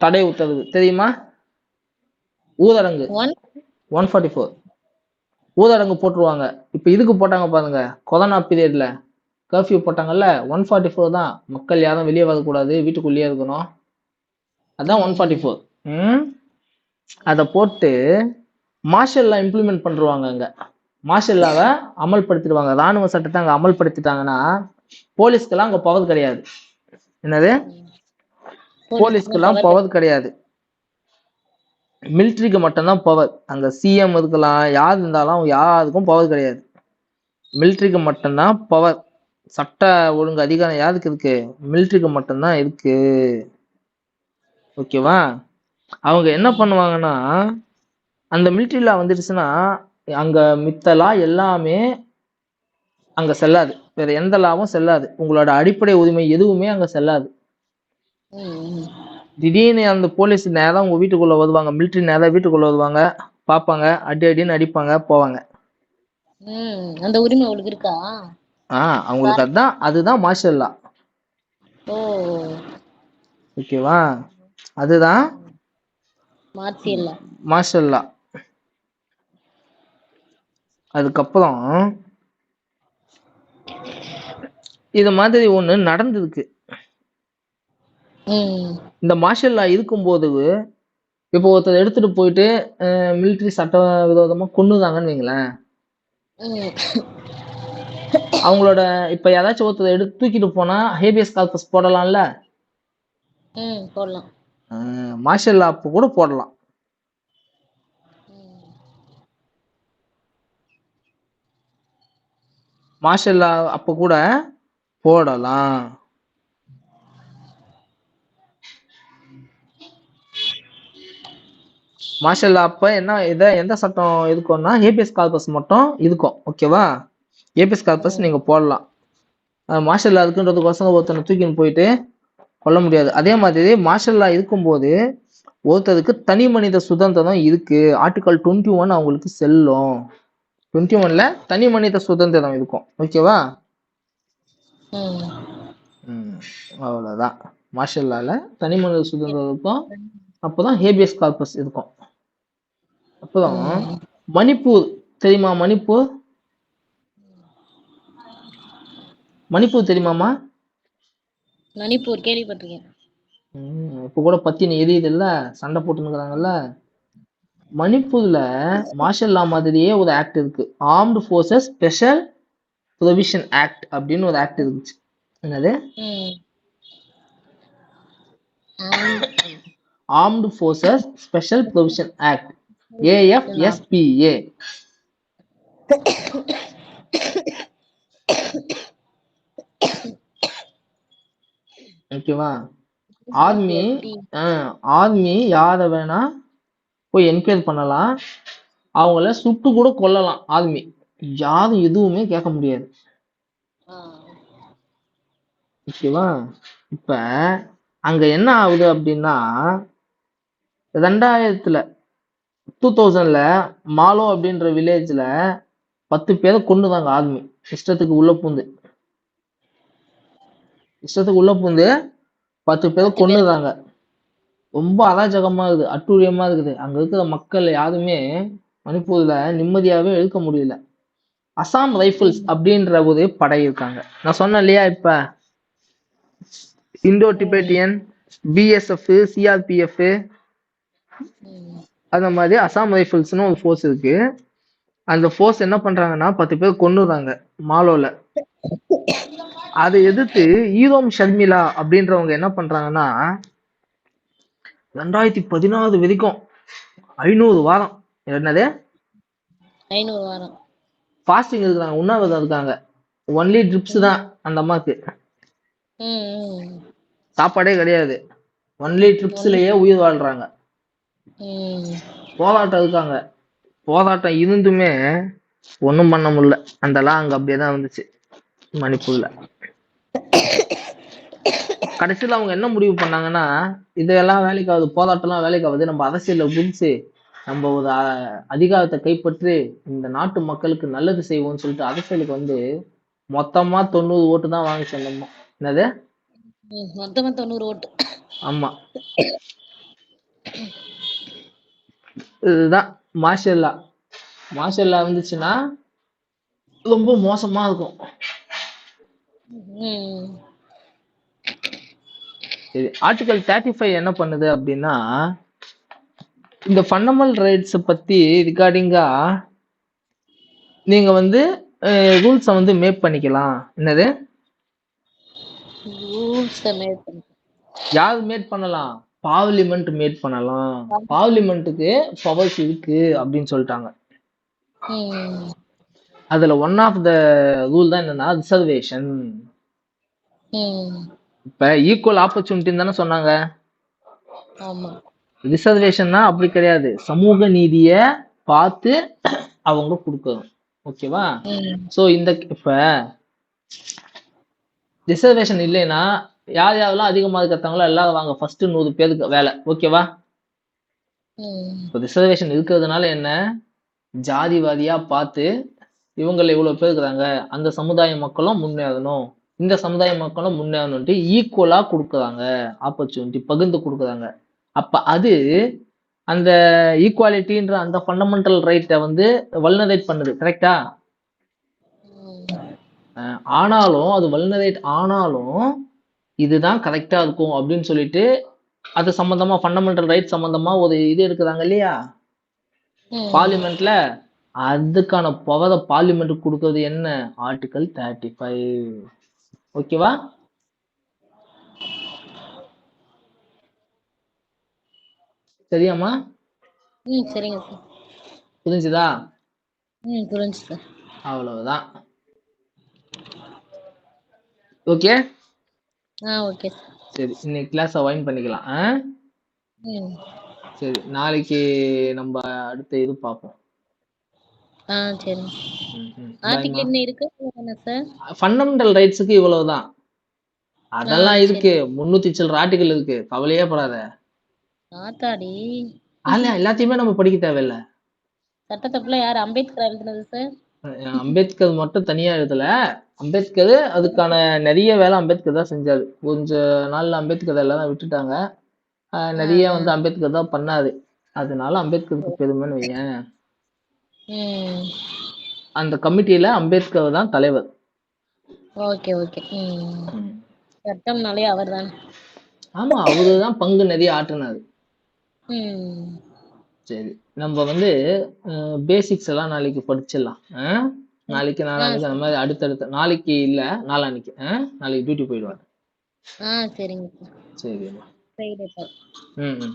தடை உத்தரவு தெரியுமா? ஊரடங்கு 144 ஊரடங்கு போட்டுருவாங்க. இப்ப இதுக்கு போட்டாங்க பாருங்க, கொரோனா பீரியட்ல கர்ஃபியூ போட்டாங்கல்ல, 144 தான். மக்கள் யாரும் வெளியே வரக்கூடாது, வீட்டுக்குள்ளேயே இருக்கணும், அதான் 144. அதை போட்டு மார்ஷல் லா இம்ப்ளிமெண்ட் பண்ணுவாங்க. அங்க மார்ஷல் லாவை அமல்படுத்திடுவாங்க. ராணுவ சட்டத்தை அங்க அமல்படுத்திட்டாங்கன்னா போலீஸ்க்கெல்லாம் அங்க பவர் கிடையாது. என்னது, போலீஸ்க்கெல்லாம் பவர் கிடையாது. மிலிட்ரிக்கு மட்டும்தான் பவர். அங்க சிஎம் இருக்கலாம், யார் இருந்தாலும் யாருக்கும் பவர் கிடையாது. மிலிட்ரிக்கு மட்டும்தான் பவர். சட்ட ஒழுங்கு அதிகாரம் யாருக்கு இருக்கு? மிலிட்ரிக்கு மட்டும்தான் இருக்கு. ஓகேவா? அவங்க என்ன பண்ணுவாங்கன்னா, அந்த மிலிட்ரில வந்துடுச்சுன்னா அங்க மித்த லா எல்லாமே அங்க செல்லாது. வேற எந்த லாவும் செல்லாது. உங்களோட அடிப்படை உரிமை எதுவுமே அங்க செல்லாது. திடீர்னு அந்த போலீஸ் நேரா உங்க வீட்டுக்குள்ள வருவாங்க, மிலிட்ரி நேரா வீட்டுக்குள்ள வருவாங்க, பாப்பாங்க, அடி அடின்னு அடிப்பாங்க, போவாங்க. அந்த உரிமை அவளுக்கு இருக்கா? அவங்களுக்கு அதுதான் மார்ஷல் லா. ஓ, ஓகேவா? அதுதான் மார்ஷல் லா. அதுக்கப்புறம் இது மாதிரி ஒண்ணு நடந்திருக்கு. இந்த மார்ஷல் லா இருக்கும்போது இப்போ ஒருத்தர் எடுத்துட்டு போயிட்டு மிலிட்ரி சட்ட விரோதமா கொன்னுதாங்கன்னு வைங்களேன், அவங்களோட இப்ப யாராச்சும் ஒருத்தர் எடுத்து தூக்கிட்டு போனா ஹேபியஸ் கார்பஸ் போடலாம்ல. போடலாம். மார்ஷல் லா அப்ப கூட போடலாம். மார்ஷல் லா அப்ப கூட போடலாம். மார்ஷல் லா அப்ப என்ன எந்த சட்டம் இருக்கும்னா ஹேபியஸ் கார்பஸ் மட்டும் இருக்கும். ஓகேவா? ஹேபியஸ் கார்பஸ் நீங்க போடலாம். மார்ஷல் லா இருக்குன்றதுக்கோசரம் ஒருத்தனை தூக்கின்னு போயிட்டு கொல்ல முடியாது. அதே மாதிரி மார்ஷல் லா இருக்கும்போது ஒருத்தருக்கு தனி மனித சுதந்திரம் இருக்கு. ஆர்டிகல் 21 அவங்களுக்கு செல்லும். 21ல தனி மனித சுதந்திரம் இருக்கும். ஓகேவா? அவ்வளவுதான். மார்ஷல் லால தனி மனித சுதந்திரம் இருக்கும். அப்பதான் ஹேபியஸ் கார்பஸ் இருக்கும். அப்புறம் மணிப்பூர் தெரியுமா? மணிப்பூர் தெரியுமாமா? மணிப்பூர் கேள்விப்பட்டிருக்கேன். இப்ப கூட பத்தின எரியுது இல்ல, சண்டை போட்டுனுக்குறாங்கல்ல. மணிப்பூர்ல மார்ஷல் லா மாதிரியே ஒரு ஆக்ட் இருக்கு. Armed forces special provision act அப்படின்னு ஒரு ஆக்ட் இருந்துச்சு. என்னது? Armed forces special provision act, AFSPA. ஓகேவா? ஆர்மி யார வேணா போய் என்கொயர் பண்ணலாம், அவங்கள சுட்டு கூட கொல்லலாம். ஆர்மி யாரும் எதுவுமே கேட்க முடியாது. ஓகேவா? இப்ப அங்க என்ன ஆகுது அப்படின்னா 2000ல மாலோ அப்படின்ற வில்லேஜ்ல 10 பேரை கொண்டுதாங்க ஆர்மி. இஷ்டத்துக்கு உள்ள பூந்து 10 பேரை கொண்டுதாங்க. ரொம்ப அராஜகமா இருக்குது, அட்டூழியமா இருக்குது. அங்க இருக்கிற மக்கள் யாருமே மணிப்பூர்ல நிம்மதியாவே இருக்க முடியல. அசாம் ரைபிள்ஸ் அப்படின்ற ஒரு படை இருக்காங்க. நான் சொன்னேன் இல்லையா இப்ப இந்தோ டிபெட்டியன், BSF, CRPF, அந்த மாதிரி அசாம் ரைபிள்ஸ்னு ஒரு ஃபோர்ஸ் இருக்கு. அந்த ஃபோர்ஸ் என்ன பண்றாங்கன்னா 10 பேர் கொன்னுறாங்க மாலோல. அதை எதிர்த்து ஈரோம் ஷர்மிளா அப்படின்றவங்க என்ன பண்றாங்கன்னா 2016 வரைக்கும் 500 வாரம் என்னது 500 வாரம் ஃபாஸ்டிங் இருக்காங்க, உண்ணாவிரதம் இருக்காங்க. ஒன்லி ட்ரிப்ஸ் தான் அந்த அம்மாக்கு. சாப்பாடே கிடையாது. ஒன்லி ட்ரிப்ஸ்லயே உயிர் வாழ்றாங்க. போராட்டம் இருக்காங்க. போராட்டம் இருந்துமே ஒண்ணும் பண்ண முடியல. அந்த லா அங்க அப்படியேதான் வந்துச்சு மணிப்பூர்ல. கடைசியில அவங்க என்ன முடிவு பண்ணாங்கன்னா, இதெல்லாம் வேலைக்கு ஆகுது, போராட்டம்லாம் வேலைக்கு ஆகுது, நம்ம அரசியல்ல குதிச்சு நம்ம ஒரு அதிகாரத்தை கைப்பற்றி இந்த நாட்டு மக்களுக்கு நல்லது செய்வோம்னு சொல்லிட்டு அரசியலுக்கு வந்து மொத்தமா 90 ஓட்டு தான் வாங்கி சொன்னோம். என்னது? மொத்தமா 90 ஓட்டு. ஆமா, இதுதான் மார்ஷல் லா. மார்ஷல் லா இருந்துச்சுன்னா ரொம்ப மோசமா இருக்கும். ஆர்டிகல் 35 என்ன பண்ணுது அப்படின்னா, இந்த ஃபண்டமெண்டல் ரைட்ஸ் பத்தி ரிகார்டிங்கா நீங்க வந்து ரூல்ஸ வந்து மேக் பண்ணிக்கலாம். என்னது? ரூல்ஸ மேக் யார் மேக் பண்ணலாம்? பார்லிமெண்ட் மேட் பண்ணலாம். பார்லிமெண்ட்டுக்கு பவர்ஸ் இருக்கு அப்படின்னு சொல்லிட்டாங்க. ம். அதுல ஒன் ஆஃப் த ரூல் தான் என்னன்னா ரிசர்வேஷன். ம். இப்ப ஈக்குவல் ஆப்பர்ச்சுனிட்டின்னு தானே சொன்னாங்க. ஆமா. ரிசர்வேஷன்னா அப்படி கிடையாது, சமூக நீதிய பார்த்து அவங்க கொடுக்கணும். ஓகேவா? ம். சோ இந்த இப்ப ரிசர்வேஷன் இல்லைன்னா யார் யாரெல்லாம் அதிகமா கத்தாங்களோ எல்லாரும் வாங்க ஃபர்ஸ்ட் 100 பேருக்கு வேலை. ஓகேவா? ம். இப்போ ரிசர்வேஷன் இருக்கிறதுனால என்ன, ஜாதிவாதியா பார்த்து இவங்கள இவ்வளவு பேர் இருக்கிறாங்க, அந்த சமுதாய மக்களும் முன்னேறணும், இந்த சமுதாய மக்களும் முன்னேறணும்ட்டு ஈக்குவலா கொடுக்குறாங்க, ஆப்பர்ச்சுனிட்டி பகிர்ந்து கொடுக்குறாங்க. அப்ப அது அந்த ஈக்குவாலிட்டின்ற அந்த ஃபண்டமெண்டல் ரைட்டை வந்து வல்னரேட் பண்ணுது. கரெக்டா? ம். ஆனாலும் அது வல்னரேட் ஆனாலும் இதுதான் கரெக்டா இருக்கும் அப்படின்னு சொல்லிட்டு அது சம்பந்தமா ஃபண்டமெண்டல் ரைட் சம்பந்தமா ஒரு இது எடுக்கிறாங்க இல்லையா ம். பார்லிமெண்ட்ல, அதுக்கான பவரை பார்லிமெண்ட் கொடுக்கறது என்ன, ஆர்டிகல் 35. ஓகேவா? சரியாம்மா? ம். சரிங்க சார். புரிஞ்சுதா? ம். புரிஞ்சு சார். அவ்வளவுதான். Okay okay sir. சரி, இன்னைக்கு கிளாஸை வைண்ட் பண்ணிக்கலாம். ம். சரி, நாளைக்கு நம்ம அடுத்த இது பார்ப்போம். சரிங்க. பாய்மா. ஆர்டிகல் என்ன இருக்கு சார்? ஃபண்டமெண்டல் ரைட்ஸுக்கு இவ்வளவுதான். அதெல்லாம் சரி. இருக்கு, 300 சில்லற ஆர்டிகல் இருக்கு, கவலையே படாத. ஆத்தாடி. எல்லாத்தையுமே நம்ம படிக்க தேவையில்ல. சட்டத்தப்புல யார் அம்பேத்கர் எழுதுனது சார்? அம்பேத்கர் மட்டும் தனியா எழுதல. அம்பேத்கர் அதுக்கான நிறைய வேலை அம்பேத்கர் தான் செஞ்சாரு. கொஞ்ச நாள்ல அம்பேத்கர் எல்லாம் விட்டுட்டாங்க. நிறைய வந்து அம்பேத்கர் தான் பண்ணாரு. அதனால அம்பேத்கருக்கு பெருமைன்னு வையேன். ம். அந்த கமிட்டியில அம்பேத்கர் தான் தலைவர். Okay okay. சட்டம்னாலே அவர் தான். ஆமா, அவருதான் பங்கு நிறைய ஆற்றினாரு. ம். சரி, நம்ம வந்து பேசிக்ஸ் எல்லாம் நாளைக்கு படிச்சிடலாம். நாளைக்கு நாளான்னைக்கு அந்த மாதிரி அடுத்தடுத்த, நாளைக்கு இல்ல நாளான்னைக்கு, நாளைக்கு டியூட்டி போயிடுவாரு. சரிங்க சார். சரிம்மா. Friday sir. ம்.